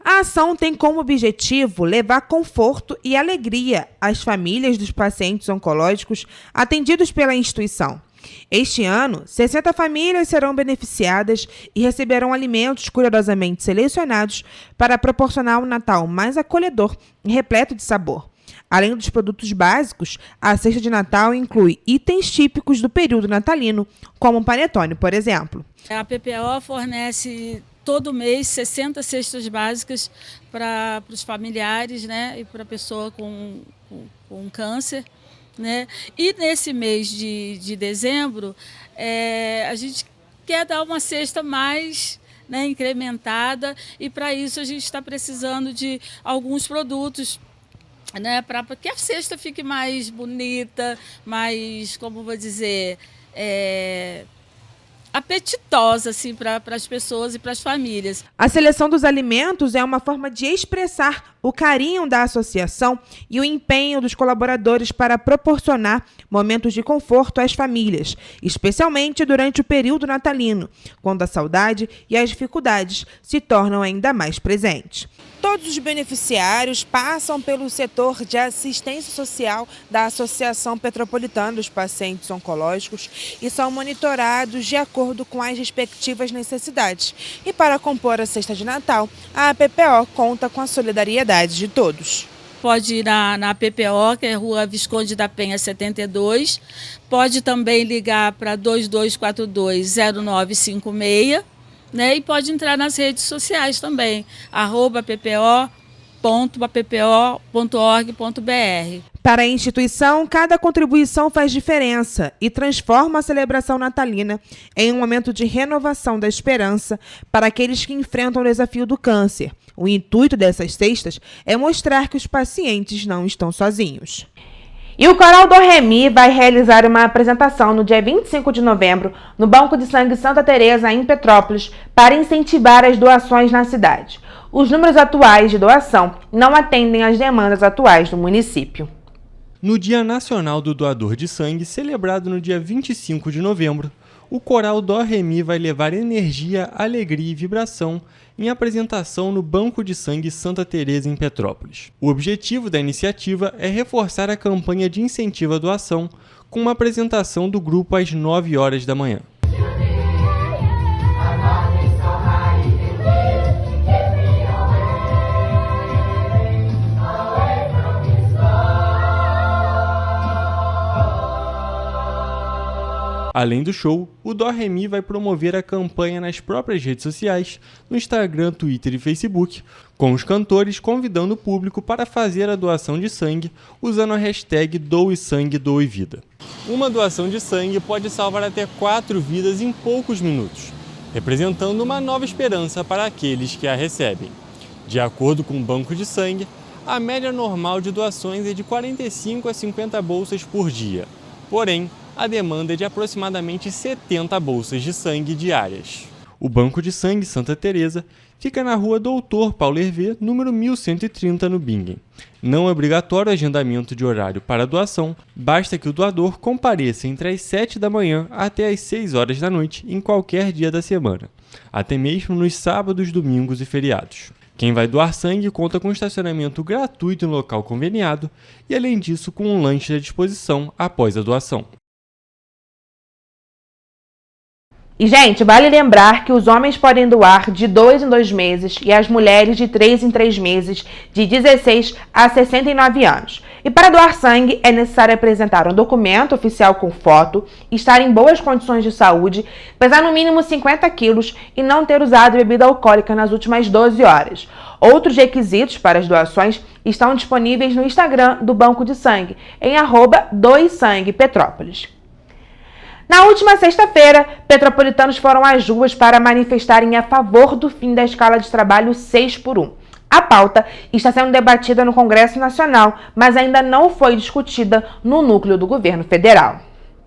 A ação tem como objetivo levar conforto e alegria às famílias dos pacientes oncológicos atendidos pela instituição. Este ano, 60 famílias serão beneficiadas e receberão alimentos cuidadosamente selecionados para proporcionar um Natal mais acolhedor e repleto de sabor. Além dos produtos básicos, a cesta de Natal inclui itens típicos do período natalino, como um panetone, por exemplo. A PPO fornece todo mês 60 cestas básicas para os familiares, né, e para a pessoa com câncer. Né? E nesse mês de dezembro, a gente quer dar uma cesta mais, né, incrementada, e para isso a gente está precisando de alguns produtos, né, para que a cesta fique mais bonita, mais, como vou dizer, apetitosa assim, para as pessoas e para as famílias. A seleção dos alimentos é uma forma de expressar o carinho da associação e o empenho dos colaboradores para proporcionar momentos de conforto às famílias, especialmente durante o período natalino, quando a saudade e as dificuldades se tornam ainda mais presentes. Todos os beneficiários passam pelo setor de assistência social da Associação Petropolitana dos Pacientes Oncológicos e são monitorados de acordo com as respectivas necessidades. E para compor a cesta de Natal, a PPO conta com a solidariedade de todos. Pode ir na PPO, que é Rua Visconde da Penha 72, pode também ligar para 2242-0956, né? E pode entrar nas redes sociais também, @ppo.org.br. Para a instituição, cada contribuição faz diferença e transforma a celebração natalina em um momento de renovação da esperança para aqueles que enfrentam o desafio do câncer. O intuito dessas cestas é mostrar que os pacientes não estão sozinhos. E o Coral do Remi vai realizar uma apresentação no dia 25 de novembro no Banco de Sangue Santa Teresa, em Petrópolis, para incentivar as doações na cidade. Os números atuais de doação não atendem às demandas atuais do município. No Dia Nacional do Doador de Sangue, celebrado no dia 25 de novembro, o Coral do Remi vai levar energia, alegria e vibração em apresentação no Banco de Sangue Santa Teresa, em Petrópolis. O objetivo da iniciativa é reforçar a campanha de incentivo à doação, com uma apresentação do grupo às 9 horas da manhã. Além do show, o Dó Ré Mi vai promover a campanha nas próprias redes sociais, no Instagram, Twitter e Facebook, com os cantores convidando o público para fazer a doação de sangue usando a hashtag Doe Sangue, Doe Vida. Uma doação de sangue pode salvar até 4 vidas em poucos minutos, representando uma nova esperança para aqueles que a recebem. De acordo com o Banco de Sangue, a média normal de doações é de 45 a 50 bolsas por dia. Porém, a demanda é de aproximadamente 70 bolsas de sangue diárias. O Banco de Sangue Santa Teresa fica na rua Doutor Paulo Hervé, número 1130, no Bingen. Não é obrigatório agendamento de horário para doação, basta que o doador compareça entre as 7 da manhã até as 6 horas da noite em qualquer dia da semana, até mesmo nos sábados, domingos e feriados. Quem vai doar sangue conta com estacionamento gratuito no local conveniado e, além disso, com um lanche à disposição após a doação. E, gente, vale lembrar que os homens podem doar de 2 em 2 meses e as mulheres de 3 em 3 meses, de 16 a 69 anos. E para doar sangue é necessário apresentar um documento oficial com foto, estar em boas condições de saúde, pesar no mínimo 50 quilos e não ter usado bebida alcoólica nas últimas 12 horas. Outros requisitos para as doações estão disponíveis no Instagram do Banco de Sangue, em @doesanguepetrópolis. Na última sexta-feira, petropolitanos foram às ruas para manifestarem a favor do fim da escala de trabalho 6x1. A pauta está sendo debatida no Congresso Nacional, mas ainda não foi discutida no núcleo do governo federal.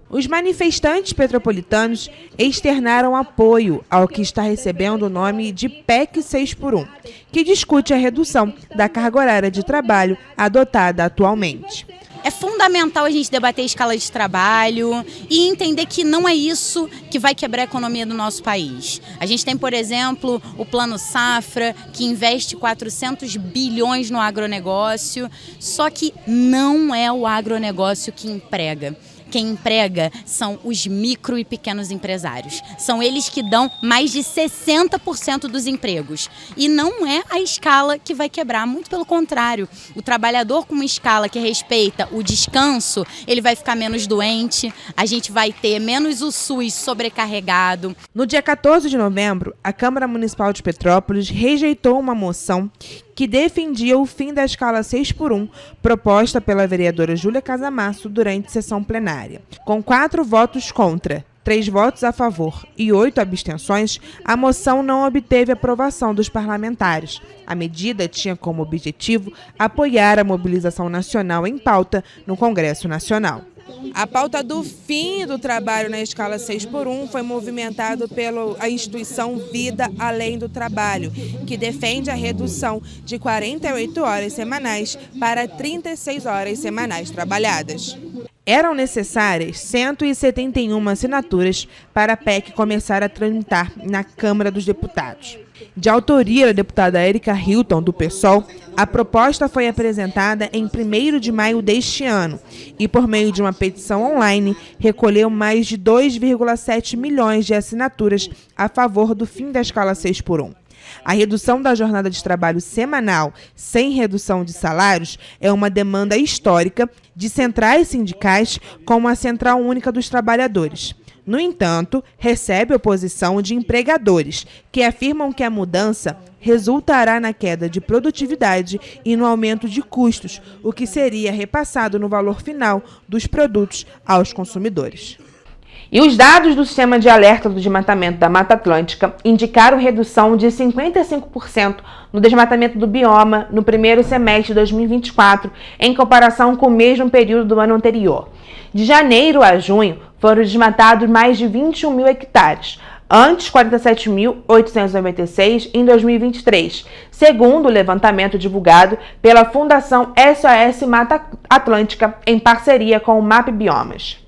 Os manifestantes petropolitanos externaram apoio ao que está recebendo o nome de PEC 6x1, que discute a redução da carga horária de trabalho adotada atualmente. É fundamental a gente debater a escala de trabalho e entender que não é isso que vai quebrar a economia do nosso país. A gente tem, por exemplo, o Plano Safra, que investe 400 bilhões no agronegócio, só que não é o agronegócio que emprega. Quem emprega são os micro e pequenos empresários. São eles que dão mais de 60% dos empregos. E não é a escala que vai quebrar, muito pelo contrário. O trabalhador com uma escala que respeita o descanso, ele vai ficar menos doente, a gente vai ter menos o SUS sobrecarregado. No dia 14 de novembro, a Câmara Municipal de Petrópolis rejeitou uma moção que defendia o fim da escala 6x1, proposta pela vereadora Júlia Casamasso durante sessão plenária. Com 4 votos contra, 3 votos a favor e 8 abstenções, a moção não obteve aprovação dos parlamentares. A medida tinha como objetivo apoiar a mobilização nacional em pauta no Congresso Nacional. A pauta do fim do trabalho na escala 6x1 foi movimentado pela instituição Vida Além do Trabalho, que defende a redução de 48 horas semanais para 36 horas semanais trabalhadas. Eram necessárias 171 assinaturas para a PEC começar a tramitar na Câmara dos Deputados. De autoria da deputada Érica Hilton, do PSOL, a proposta foi apresentada em 1º de maio deste ano e, por meio de uma petição online, recolheu mais de 2,7 milhões de assinaturas a favor do fim da escala 6x1. A redução da jornada de trabalho semanal sem redução de salários é uma demanda histórica de centrais sindicais como a Central Única dos Trabalhadores. No entanto, recebe oposição de empregadores, que afirmam que a mudança resultará na queda de produtividade e no aumento de custos, o que seria repassado no valor final dos produtos aos consumidores. E os dados do Sistema de Alerta do Desmatamento da Mata Atlântica indicaram redução de 55% no desmatamento do bioma no primeiro semestre de 2024, em comparação com o mesmo período do ano anterior. De janeiro a junho, foram desmatados mais de 21 mil hectares, antes 47.896 em 2023, segundo o levantamento divulgado pela Fundação SOS Mata Atlântica em parceria com o MAP Biomas.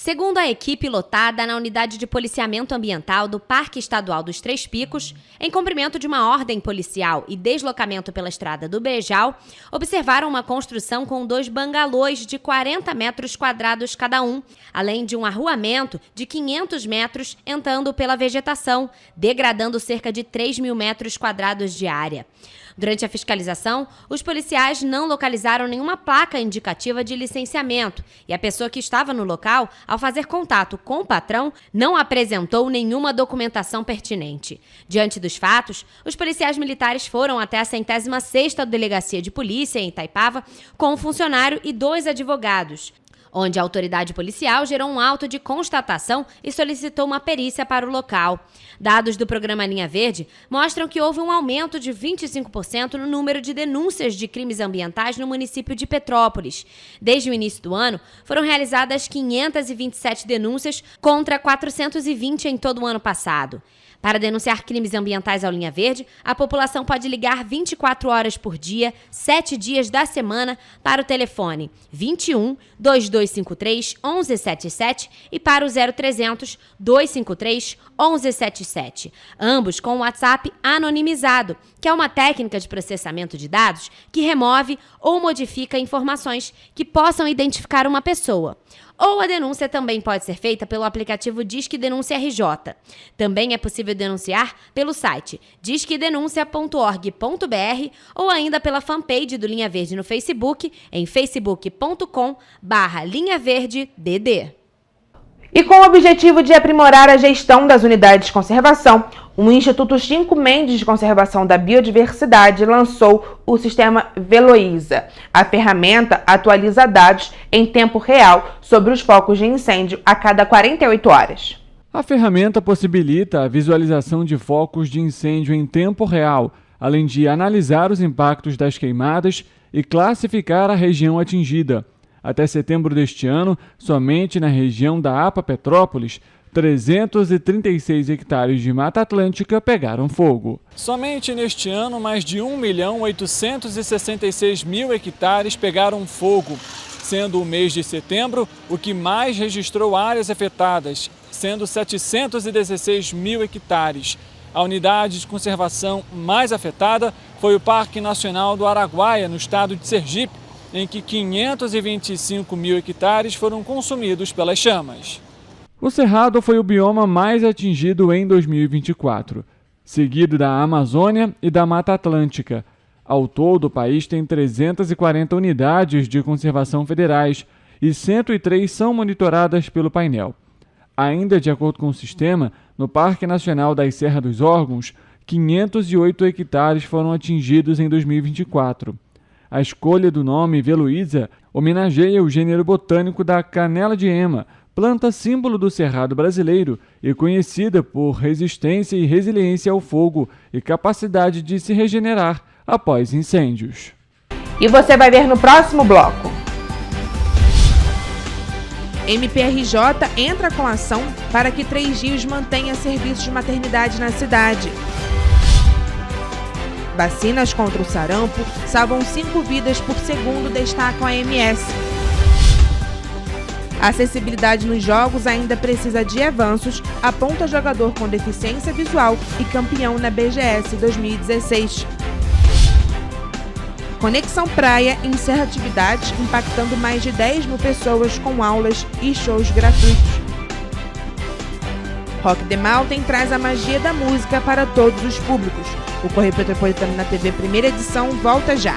Segundo a equipe lotada na unidade de policiamento ambiental do Parque Estadual dos Três Picos, em cumprimento de uma ordem policial e deslocamento pela estrada do Brejal, observaram uma construção com 2 bangalôs de 40 metros quadrados cada um, além de um arruamento de 500 metros entrando pela vegetação, degradando cerca de 3.000 metros quadrados de área. Durante a fiscalização, os policiais não localizaram nenhuma placa indicativa de licenciamento e a pessoa que estava no local, ao fazer contato com o patrão, não apresentou nenhuma documentação pertinente. Diante dos fatos, os policiais militares foram até a 106ª Delegacia de Polícia em Itaipava com um funcionário e 2 advogados, onde a autoridade policial gerou um auto de constatação e solicitou uma perícia para o local. Dados do programa Linha Verde mostram que houve um aumento de 25% no número de denúncias de crimes ambientais no município de Petrópolis. Desde o início do ano, foram realizadas 527 denúncias contra 420 em todo o ano passado. Para denunciar crimes ambientais ao Linha Verde, a população pode ligar 24 horas por dia, 7 dias da semana, para o telefone 21 2253 1177 e para o 0300 253 1177, ambos com o WhatsApp anonimizado, que é uma técnica de processamento de dados que remove ou modifica informações que possam identificar uma pessoa. Ou a denúncia também pode ser feita pelo aplicativo Disque Denúncia RJ. Também é possível denunciar pelo site disquedenuncia.org.br ou ainda pela fanpage do Linha Verde no Facebook, em facebook.com/linhaverdeDD. E com o objetivo de aprimorar a gestão das unidades de conservação, o Instituto Cinco Mendes de Conservação da Biodiversidade lançou o sistema Veloísa. A ferramenta atualiza dados em tempo real sobre os focos de incêndio a cada 48 horas. A ferramenta possibilita a visualização de focos de incêndio em tempo real, além de analisar os impactos das queimadas e classificar a região atingida. Até setembro deste ano, somente na região da APA Petrópolis, 336 hectares de Mata Atlântica pegaram fogo. Somente neste ano, mais de 1.866.000 hectares pegaram fogo, sendo o mês de setembro o que mais registrou áreas afetadas, sendo 716.000 hectares. A unidade de conservação mais afetada foi o Parque Nacional do Araguaia, no estado de Sergipe, em que 525.000 hectares foram consumidos pelas chamas. O Cerrado foi o bioma mais atingido em 2024, seguido da Amazônia e da Mata Atlântica. Ao todo, o país tem 340 unidades de conservação federais e 103 são monitoradas pelo painel. Ainda de acordo com o sistema, no Parque Nacional das Serras dos Órgãos, 508 hectares foram atingidos em 2024. A escolha do nome Veloísa homenageia o gênero botânico da canela de ema, planta símbolo do cerrado brasileiro e conhecida por resistência e resiliência ao fogo e capacidade de se regenerar após incêndios. E você vai ver no próximo bloco. MPRJ entra com ação para que 3 Rios mantenha serviços de maternidade na cidade. Vacinas contra o sarampo salvam 5 vidas por segundo, destaca a OMS. A acessibilidade nos jogos ainda precisa de avanços, aponta jogador com deficiência visual e campeão na BGS 2016. Conexão Praia encerra atividades impactando mais de 10.000 pessoas com aulas e shows gratuitos. Rock the Mountain traz a magia da música para todos os públicos. O Correio Petropolitano na TV primeira edição volta já.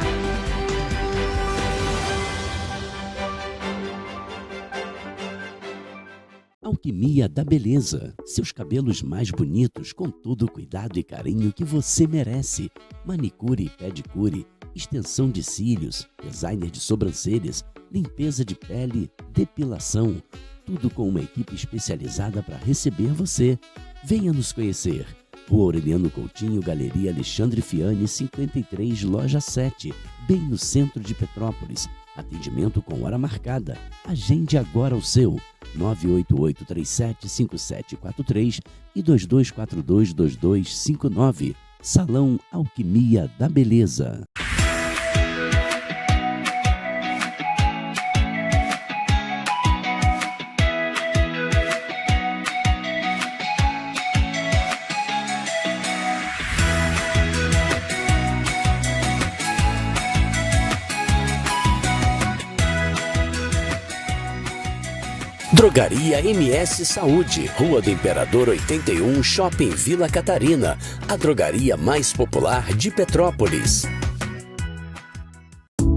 Alquimia da Beleza. Seus cabelos mais bonitos com todo o cuidado e carinho que você merece. Manicure e pedicure, extensão de cílios, designer de sobrancelhas, limpeza de pele, depilação. Tudo com uma equipe especializada para receber você. Venha nos conhecer. Rua Aureliano Coutinho, Galeria Alexandre Fiani, 53, Loja 7, bem no centro de Petrópolis. Atendimento com hora marcada. Agende agora o seu 988375743 e 22422259. Salão Alquimia da Beleza. Drogaria MS Saúde, Rua do Imperador 81, Shopping Vila Catarina. A drogaria mais popular de Petrópolis.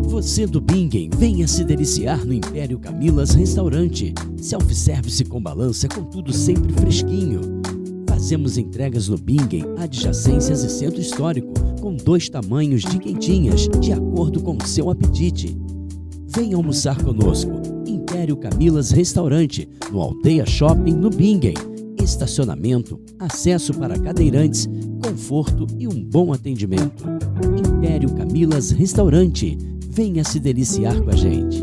Você do Bingen, venha se deliciar no Império Camilas Restaurante. Self-service com balança, com tudo sempre fresquinho. Fazemos entregas no Bingen, adjacências e centro histórico, com 2 tamanhos de quentinhas, de acordo com o seu apetite. Venha almoçar conosco. Império Camilas Restaurante, no Aldeia Shopping, no Bingen. Estacionamento, acesso para cadeirantes, conforto e um bom atendimento. Império Camilas Restaurante. Venha se deliciar com a gente.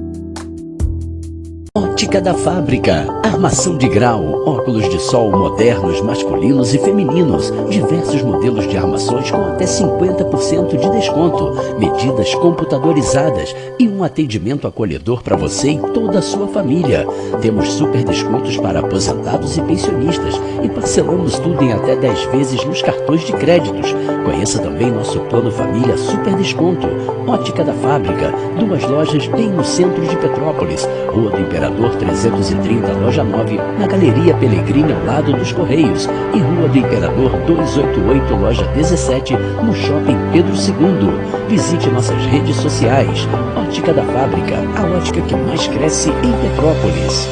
Ótica da Fábrica. Armação de grau, óculos de sol modernos, masculinos e femininos. Diversos modelos de armações com até 50% de desconto. Medidas computadorizadas e um atendimento acolhedor para você e toda a sua família. Temos super descontos para aposentados e pensionistas e parcelamos tudo em até 10 vezes nos cartões de créditos. Conheça também nosso plano família super desconto. Ótica da Fábrica, 2 lojas bem no centro de Petrópolis. Rua do Imperador 330, loja 9, na Galeria Pelegrini, ao lado dos Correios. E Rua do Imperador 288, loja 17, no Shopping Pedro II. Visite nossas redes sociais. Ótica da Fábrica, a ótica que mais cresce em Petrópolis.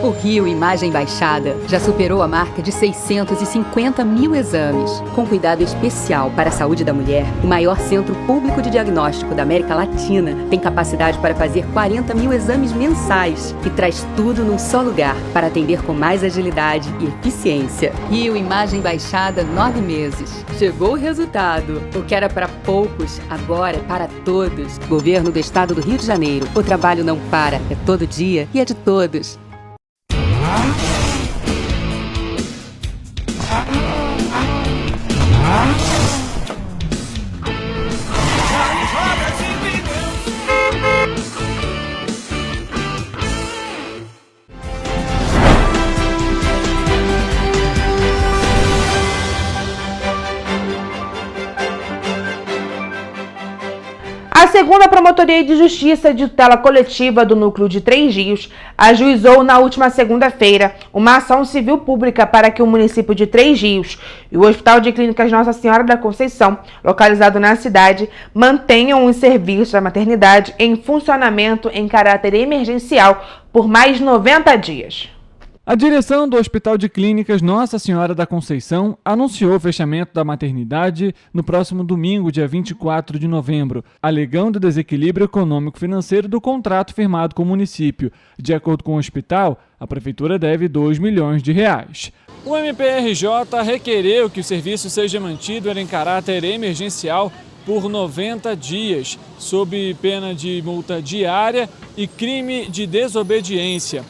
O Rio Imagem Baixada já superou a marca de 650 mil exames. Com cuidado especial para a saúde da mulher, o maior centro público de diagnóstico da América Latina tem capacidade para fazer 40 mil exames mensais e traz tudo num só lugar para atender com mais agilidade e eficiência. Rio Imagem Baixada, 9 meses. Chegou o resultado. O que era para poucos, agora é para todos. Governo do Estado do Rio de Janeiro. O trabalho não para, é todo dia e é de todos. A segunda Promotoria de Justiça de Tutela Coletiva do Núcleo de Três Rios ajuizou na última segunda-feira uma ação civil pública para que o município de Três Rios e o Hospital de Clínicas Nossa Senhora da Conceição, localizado na cidade, mantenham os serviços da maternidade em funcionamento em caráter emergencial por mais 90 dias. A direção do Hospital de Clínicas Nossa Senhora da Conceição anunciou o fechamento da maternidade no próximo domingo, dia 24 de novembro, alegando o desequilíbrio econômico-financeiro do contrato firmado com o município. De acordo com o hospital, a prefeitura deve R$2 milhões. O MPRJ requereu que o serviço seja mantido em caráter emergencial por 90 dias, sob pena de multa diária e crime de desobediência.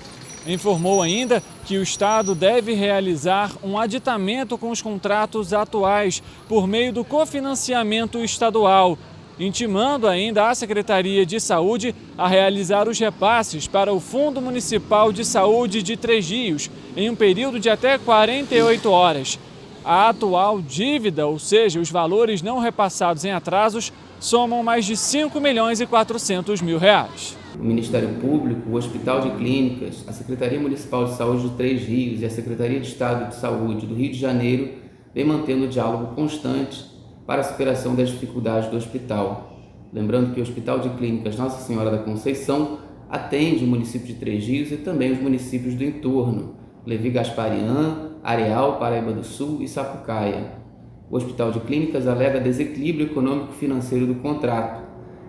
Informou ainda que o Estado deve realizar um aditamento com os contratos atuais por meio do cofinanciamento estadual, intimando ainda a Secretaria de Saúde a realizar os repasses para o Fundo Municipal de Saúde de Três Rios em um período de até 48 horas. A atual dívida, ou seja, os valores não repassados em atrasos, somam mais de R$5.400.000. O Ministério Público, o Hospital de Clínicas, a Secretaria Municipal de Saúde de Três Rios e a Secretaria de Estado de Saúde do Rio de Janeiro vem mantendo um diálogo constante para a superação das dificuldades do hospital. Lembrando que o Hospital de Clínicas Nossa Senhora da Conceição atende o município de Três Rios e também os municípios do entorno, Levi Gasparian, Areal, Paraíba do Sul e Sapucaia. O Hospital de Clínicas alega desequilíbrio econômico-financeiro do contrato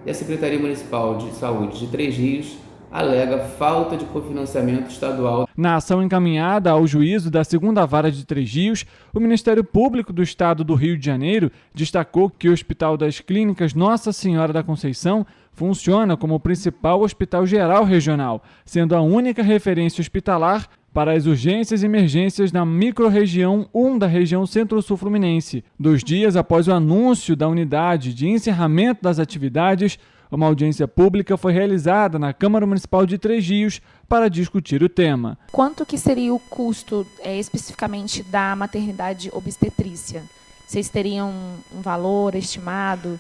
e a Secretaria Municipal de Saúde de Três Rios alega falta de cofinanciamento estadual. Na ação encaminhada ao juízo da segunda vara de Três Rios, o Ministério Público do Estado do Rio de Janeiro destacou que o Hospital das Clínicas Nossa Senhora da Conceição funciona como o principal hospital geral regional, sendo a única referência hospitalar para as urgências e emergências na microrregião 1 da região Centro-Sul Fluminense. 2 dias após o anúncio da unidade de encerramento das atividades, uma audiência pública foi realizada na Câmara Municipal de Três Rios para discutir o tema. Quanto que seria o custo especificamente da maternidade obstetrícia? Vocês teriam um valor estimado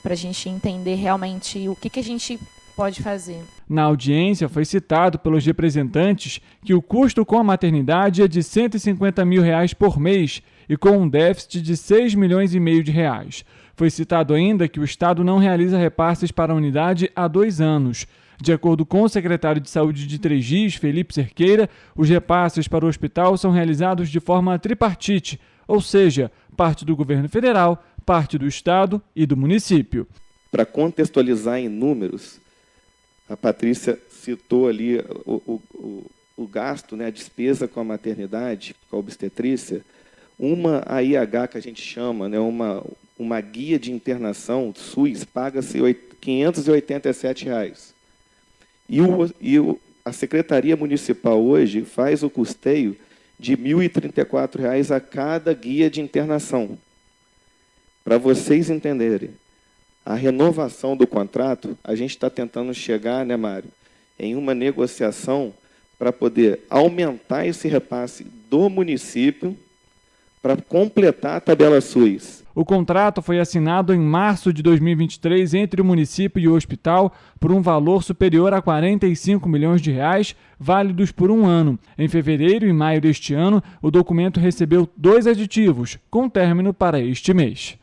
para a gente entender realmente o que a gente pode fazer. Na audiência, foi citado pelos representantes que o custo com a maternidade é de R$ 150 mil por mês e com um déficit de R$ 6,5 milhões. Foi citado ainda que o Estado não realiza repasses para a unidade há 2 anos. De acordo com o secretário de Saúde de Três Rios, Felipe Cerqueira, os repasses para o hospital são realizados de forma tripartite, ou seja, parte do governo federal, parte do Estado e do município. Para contextualizar em números, a Patrícia citou ali o gasto, né, a despesa com a maternidade, com a obstetrícia. Uma AIH, que a gente chama, né, uma guia de internação SUS, paga-se R$ 587. A Secretaria Municipal hoje faz o custeio de R$ 1.034 a cada guia de internação. Para vocês entenderem, a renovação do contrato, a gente está tentando chegar, né, Mário, em uma negociação para poder aumentar esse repasse do município para completar a tabela SUS. O contrato foi assinado em março de 2023 entre o município e o hospital por um valor superior a R$ 45 milhões, válidos por 1 ano. Em fevereiro e maio deste ano, o documento recebeu 2 aditivos, com término para este mês.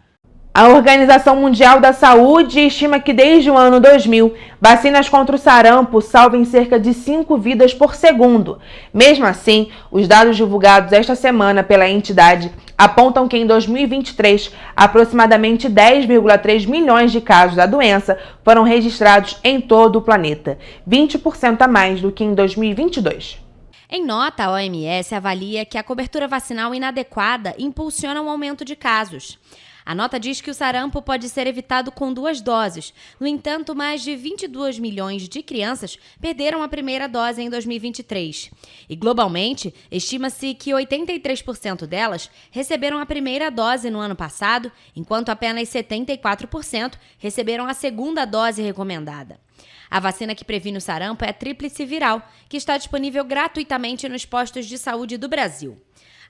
A Organização Mundial da Saúde estima que desde o ano 2000, vacinas contra o sarampo salvem cerca de 5 vidas por segundo. Mesmo assim, os dados divulgados esta semana pela entidade apontam que em 2023, aproximadamente 10,3 milhões de casos da doença foram registrados em todo o planeta, 20% a mais do que em 2022. Em nota, a OMS avalia que a cobertura vacinal inadequada impulsiona o aumento de casos. A nota diz que o sarampo pode ser evitado com 2 doses. No entanto, mais de 22 milhões de crianças perderam a primeira dose em 2023. E, globalmente, estima-se que 83% delas receberam a primeira dose no ano passado, enquanto apenas 74% receberam a segunda dose recomendada. A vacina que previne o sarampo é a tríplice viral, que está disponível gratuitamente nos postos de saúde do Brasil.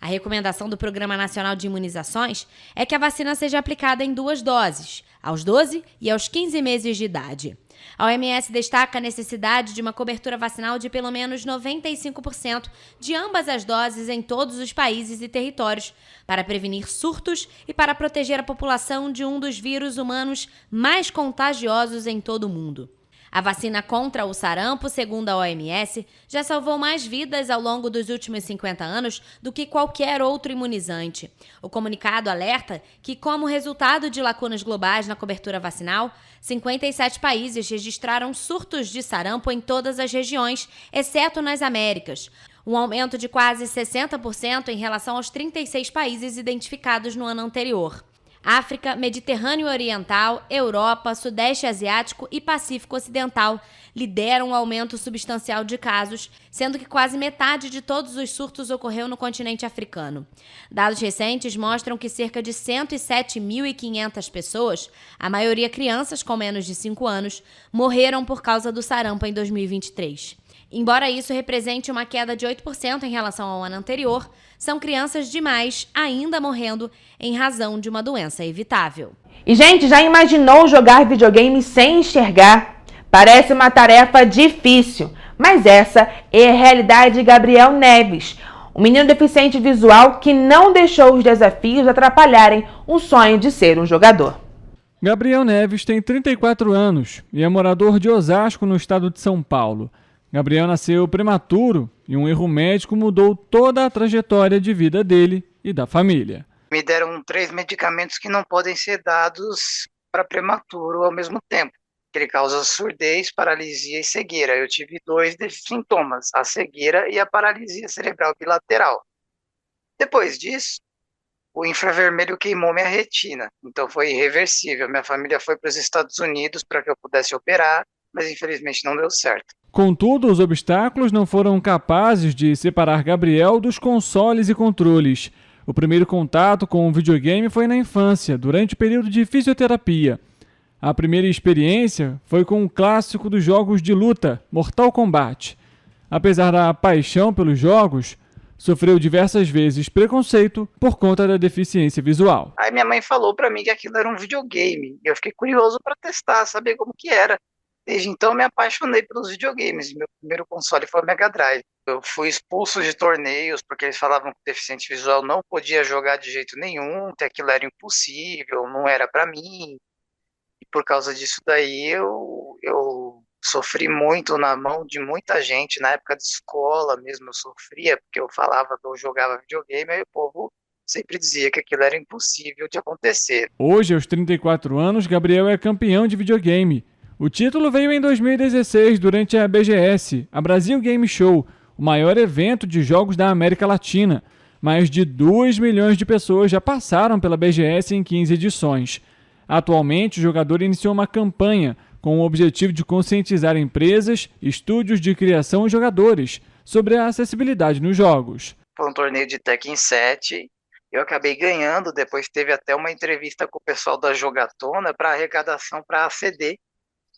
A recomendação do Programa Nacional de Imunizações é que a vacina seja aplicada em 2 doses, aos 12 e aos 15 meses de idade. A OMS destaca a necessidade de uma cobertura vacinal de pelo menos 95% de ambas as doses em todos os países e territórios, para prevenir surtos e para proteger a população de um dos vírus humanos mais contagiosos em todo o mundo. A vacina contra o sarampo, segundo a OMS, já salvou mais vidas ao longo dos últimos 50 anos do que qualquer outro imunizante. O comunicado alerta que, como resultado de lacunas globais na cobertura vacinal, 57 países registraram surtos de sarampo em todas as regiões, exceto nas Américas. Um aumento de quase 60% em relação aos 36 países identificados no ano anterior. África, Mediterrâneo Oriental, Europa, Sudeste Asiático e Pacífico Ocidental lideram um aumento substancial de casos, sendo que quase metade de todos os surtos ocorreu no continente africano. Dados recentes mostram que cerca de 107.500 pessoas, a maioria crianças com menos de 5 anos, morreram por causa do sarampo em 2023. Embora isso represente uma queda de 8% em relação ao ano anterior, são crianças demais ainda morrendo em razão de uma doença evitável. E, gente, já imaginou jogar videogame sem enxergar? Parece uma tarefa difícil, mas essa é a realidade de Gabriel Neves, um menino deficiente visual que não deixou os desafios atrapalharem o sonho de ser um jogador. Gabriel Neves tem 34 anos e é morador de Osasco, no estado de São Paulo. Gabriel nasceu prematuro e um erro médico mudou toda a trajetória de vida dele e da família. Me deram 3 medicamentos que não podem ser dados para prematuro ao mesmo tempo. Ele causa surdez, paralisia e cegueira. Eu tive 2 desses sintomas, a cegueira e a paralisia cerebral bilateral. Depois disso, o infravermelho queimou minha retina, então foi irreversível. Minha família foi para os Estados Unidos para que eu pudesse operar, mas infelizmente não deu certo. Contudo, os obstáculos não foram capazes de separar Gabriel dos consoles e controles. O primeiro contato com o videogame foi na infância, durante o período de fisioterapia. A primeira experiência foi com o clássico dos jogos de luta, Mortal Kombat. Apesar da paixão pelos jogos, sofreu diversas vezes preconceito por conta da deficiência visual. Aí minha mãe falou para mim que aquilo era um videogame. Eu fiquei curioso para testar, saber como que era. Desde então eu me apaixonei pelos videogames. Meu primeiro console foi o Mega Drive. Eu fui expulso de torneios porque eles falavam que o deficiente visual não podia jogar de jeito nenhum, que aquilo era impossível, não era para mim. E por causa disso daí eu sofri muito na mão de muita gente. Na época de escola mesmo eu sofria, porque eu falava que eu jogava videogame, aí o povo sempre dizia que aquilo era impossível de acontecer. Hoje, aos 34 anos, Gabriel é campeão de videogame. O título veio em 2016, durante a BGS, a Brasil Game Show, o maior evento de jogos da América Latina. Mais de 2 milhões de pessoas já passaram pela BGS em 15 edições. Atualmente, o jogador iniciou uma campanha com o objetivo de conscientizar empresas, estúdios de criação e jogadores sobre a acessibilidade nos jogos. Foi um torneio de Tekken 7, eu acabei ganhando, depois teve até uma entrevista com o pessoal da Jogatona para arrecadação para a CD.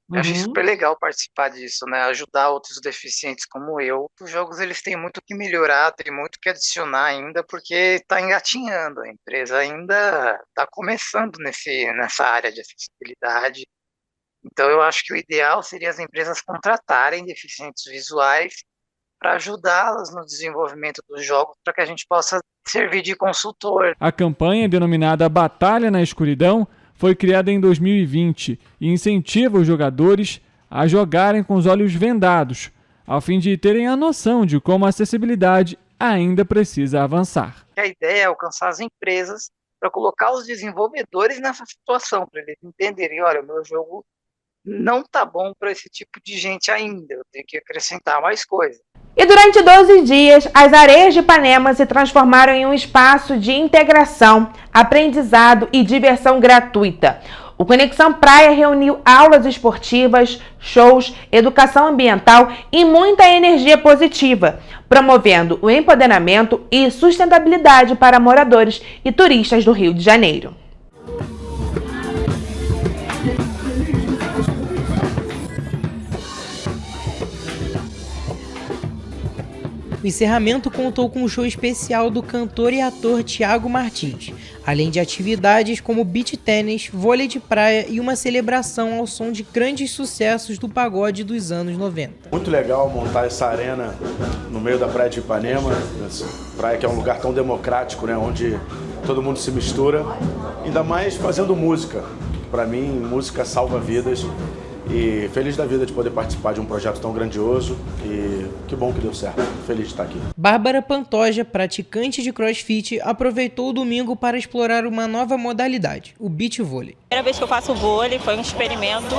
Eu achei super legal participar disso, né? Ajudar outros deficientes como eu. Os jogos eles têm muito que melhorar, tem muito que adicionar ainda, porque está engatinhando. A empresa ainda está começando nessa área de acessibilidade. Então eu acho que o ideal seria as empresas contratarem deficientes visuais para ajudá-las no desenvolvimento dos jogos, para que a gente possa servir de consultor. A campanha, denominada Batalha na Escuridão, foi criada em 2020 e incentiva os jogadores a jogarem com os olhos vendados, a fim de terem a noção de como a acessibilidade ainda precisa avançar. A ideia é alcançar as empresas para colocar os desenvolvedores nessa situação, para eles entenderem, olha, o meu jogo não está bom para esse tipo de gente ainda, eu tenho que acrescentar mais coisa. E durante 12 dias, as Areias de Ipanema se transformaram em um espaço de integração, aprendizado e diversão gratuita. O Conexão Praia reuniu aulas esportivas, shows, educação ambiental e muita energia positiva, promovendo o empoderamento e sustentabilidade para moradores e turistas do Rio de Janeiro. O encerramento contou com um show especial do cantor e ator Thiago Martins, além de atividades como beach tênis, vôlei de praia e uma celebração ao som de grandes sucessos do pagode dos anos 90. Muito legal montar essa arena no meio da praia de Ipanema, essa praia que é um lugar tão democrático, né, onde todo mundo se mistura, ainda mais fazendo música. Para mim, música salva vidas. E feliz da vida de poder participar de um projeto tão grandioso e que bom que deu certo. Feliz de estar aqui. Bárbara Pantoja, praticante de crossfit, aproveitou o domingo para explorar uma nova modalidade, o beach vôlei. Primeira vez que eu faço vôlei, foi um experimento,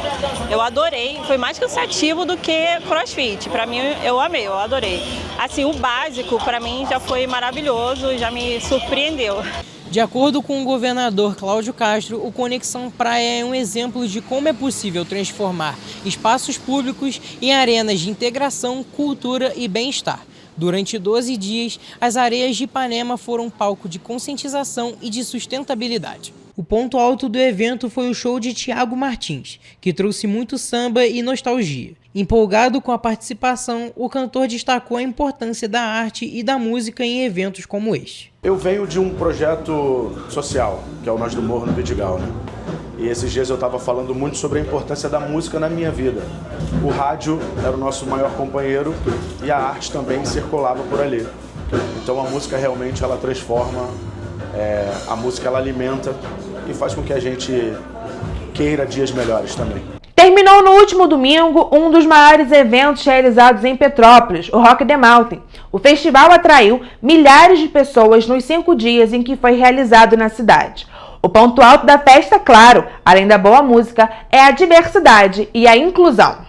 eu adorei, foi mais cansativo do que crossfit, para mim eu amei, eu adorei. Assim, o básico para mim já foi maravilhoso, já me surpreendeu. De acordo com o governador Cláudio Castro, o Conexão Praia é um exemplo de como é possível transformar espaços públicos em arenas de integração, cultura e bem-estar. Durante 12 dias, as Areias de Ipanema foram palco de conscientização e de sustentabilidade. O ponto alto do evento foi o show de Thiago Martins, que trouxe muito samba e nostalgia. Empolgado com a participação, o cantor destacou a importância da arte e da música em eventos como este. Eu venho de um projeto social, que é o Nós do Morro no Vidigal, né? E esses dias eu estava falando muito sobre a importância da música na minha vida. O rádio era o nosso maior companheiro e a arte também circulava por ali. Então a música realmente ela transforma, a música ela alimenta e faz com que a gente queira dias melhores também. Terminou no último domingo um dos maiores eventos realizados em Petrópolis, o Rock the Mountain. O festival atraiu milhares de pessoas nos 5 dias em que foi realizado na cidade. O ponto alto da festa, claro, além da boa música, é a diversidade e a inclusão.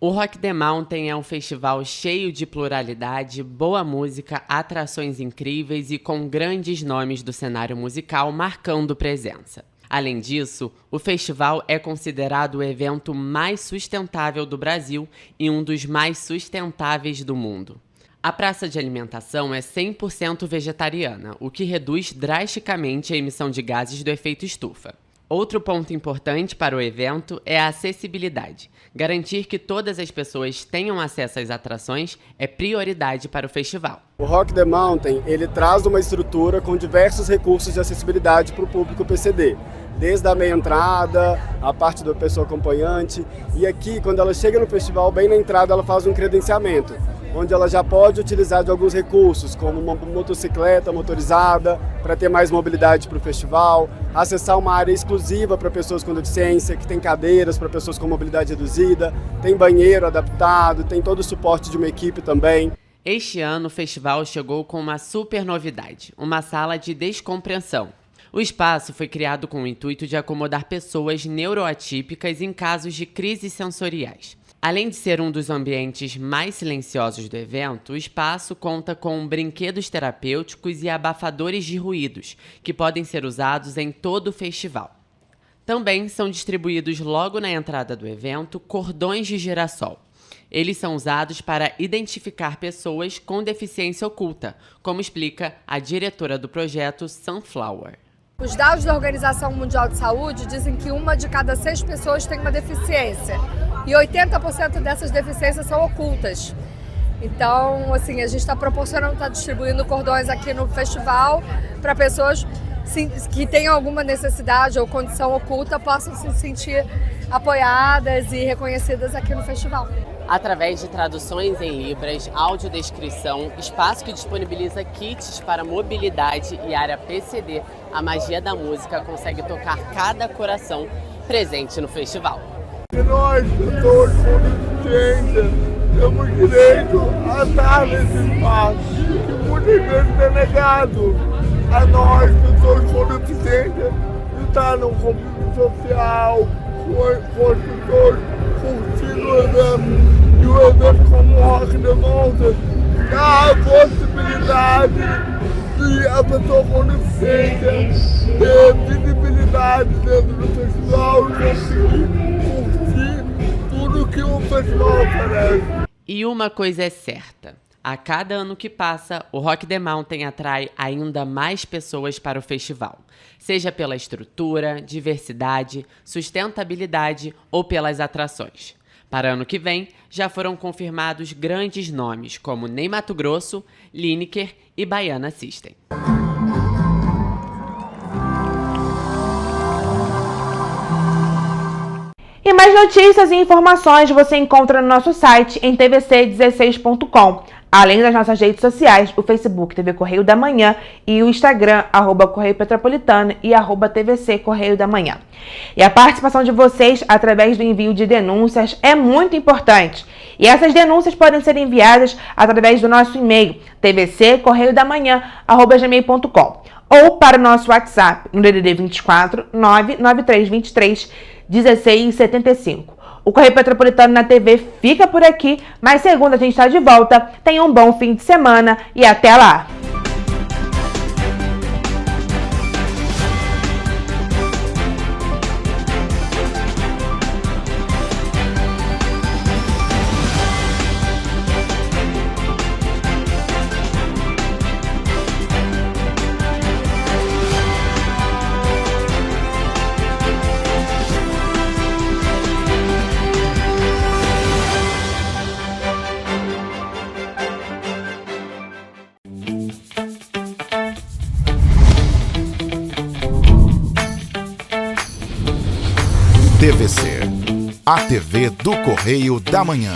O Rock the Mountain é um festival cheio de pluralidade, boa música, atrações incríveis e com grandes nomes do cenário musical marcando presença. Além disso, o festival é considerado o evento mais sustentável do Brasil e um dos mais sustentáveis do mundo. A praça de alimentação é 100% vegetariana, o que reduz drasticamente a emissão de gases do efeito estufa. Outro ponto importante para o evento é a acessibilidade. Garantir que todas as pessoas tenham acesso às atrações é prioridade para o festival. O Rock the Mountain, ele traz uma estrutura com diversos recursos de acessibilidade para o público PCD. Desde a meia entrada, a parte da pessoa acompanhante. E aqui, quando ela chega no festival, bem na entrada, ela faz um credenciamento, onde ela já pode utilizar de alguns recursos, como uma motocicleta motorizada, para ter mais mobilidade para o festival, acessar uma área exclusiva para pessoas com deficiência, que tem cadeiras para pessoas com mobilidade reduzida, tem banheiro adaptado, tem todo o suporte de uma equipe também. Este ano o festival chegou com uma super novidade, uma sala de descompressão. O espaço foi criado com o intuito de acomodar pessoas neuroatípicas em casos de crises sensoriais. Além de ser um dos ambientes mais silenciosos do evento, o espaço conta com brinquedos terapêuticos e abafadores de ruídos, que podem ser usados em todo o festival. Também são distribuídos logo na entrada do evento cordões de girassol. Eles são usados para identificar pessoas com deficiência oculta, como explica a diretora do projeto Sunflower. Os dados da Organização Mundial de Saúde dizem que 1 de cada 6 pessoas tem uma deficiência e 80% dessas deficiências são ocultas. Então, assim, a gente está proporcionando, está distribuindo cordões aqui no festival para pessoas que tenham alguma necessidade ou condição oculta possam se sentir apoiadas e reconhecidas aqui no festival. Através de traduções em libras, audiodescrição, espaço que disponibiliza kits para mobilidade e área PCD, a magia da música consegue tocar cada coração presente no festival. E nós, pessoas com deficiência, temos direito a estar nesse espaço, que muitas vezes é negado a nós, pessoas com deficiência, de estar no convívio social, com as pessoas curtindo o evento. E o evento como o Rock the Mountain dá a possibilidade de a pessoa com deficiência ter visibilidade dentro do festival e conseguir curtir tudo que o festival oferece. E uma coisa é certa, a cada ano que passa, o Rock the Mountain atrai ainda mais pessoas para o festival, seja pela estrutura, diversidade, sustentabilidade ou pelas atrações. Para ano que vem, já foram confirmados grandes nomes como Ney Matogrosso, Lineker e Baiana System. E mais notícias e informações você encontra no nosso site em tvc16.com. Além das nossas redes sociais, o Facebook TV Correio da Manhã e o Instagram, @Correio Petropolitano e @TVC Correio da Manhã. E a participação de vocês através do envio de denúncias é muito importante. E essas denúncias podem ser enviadas através do nosso e-mail, tvc@gmail.com ou para o nosso WhatsApp, no DDD 24 99323 1675. O Correio Petropolitano na TV fica por aqui, mas segunda a gente está de volta. Tenha um bom fim de semana e até lá! TVC, a TV do Correio da Manhã.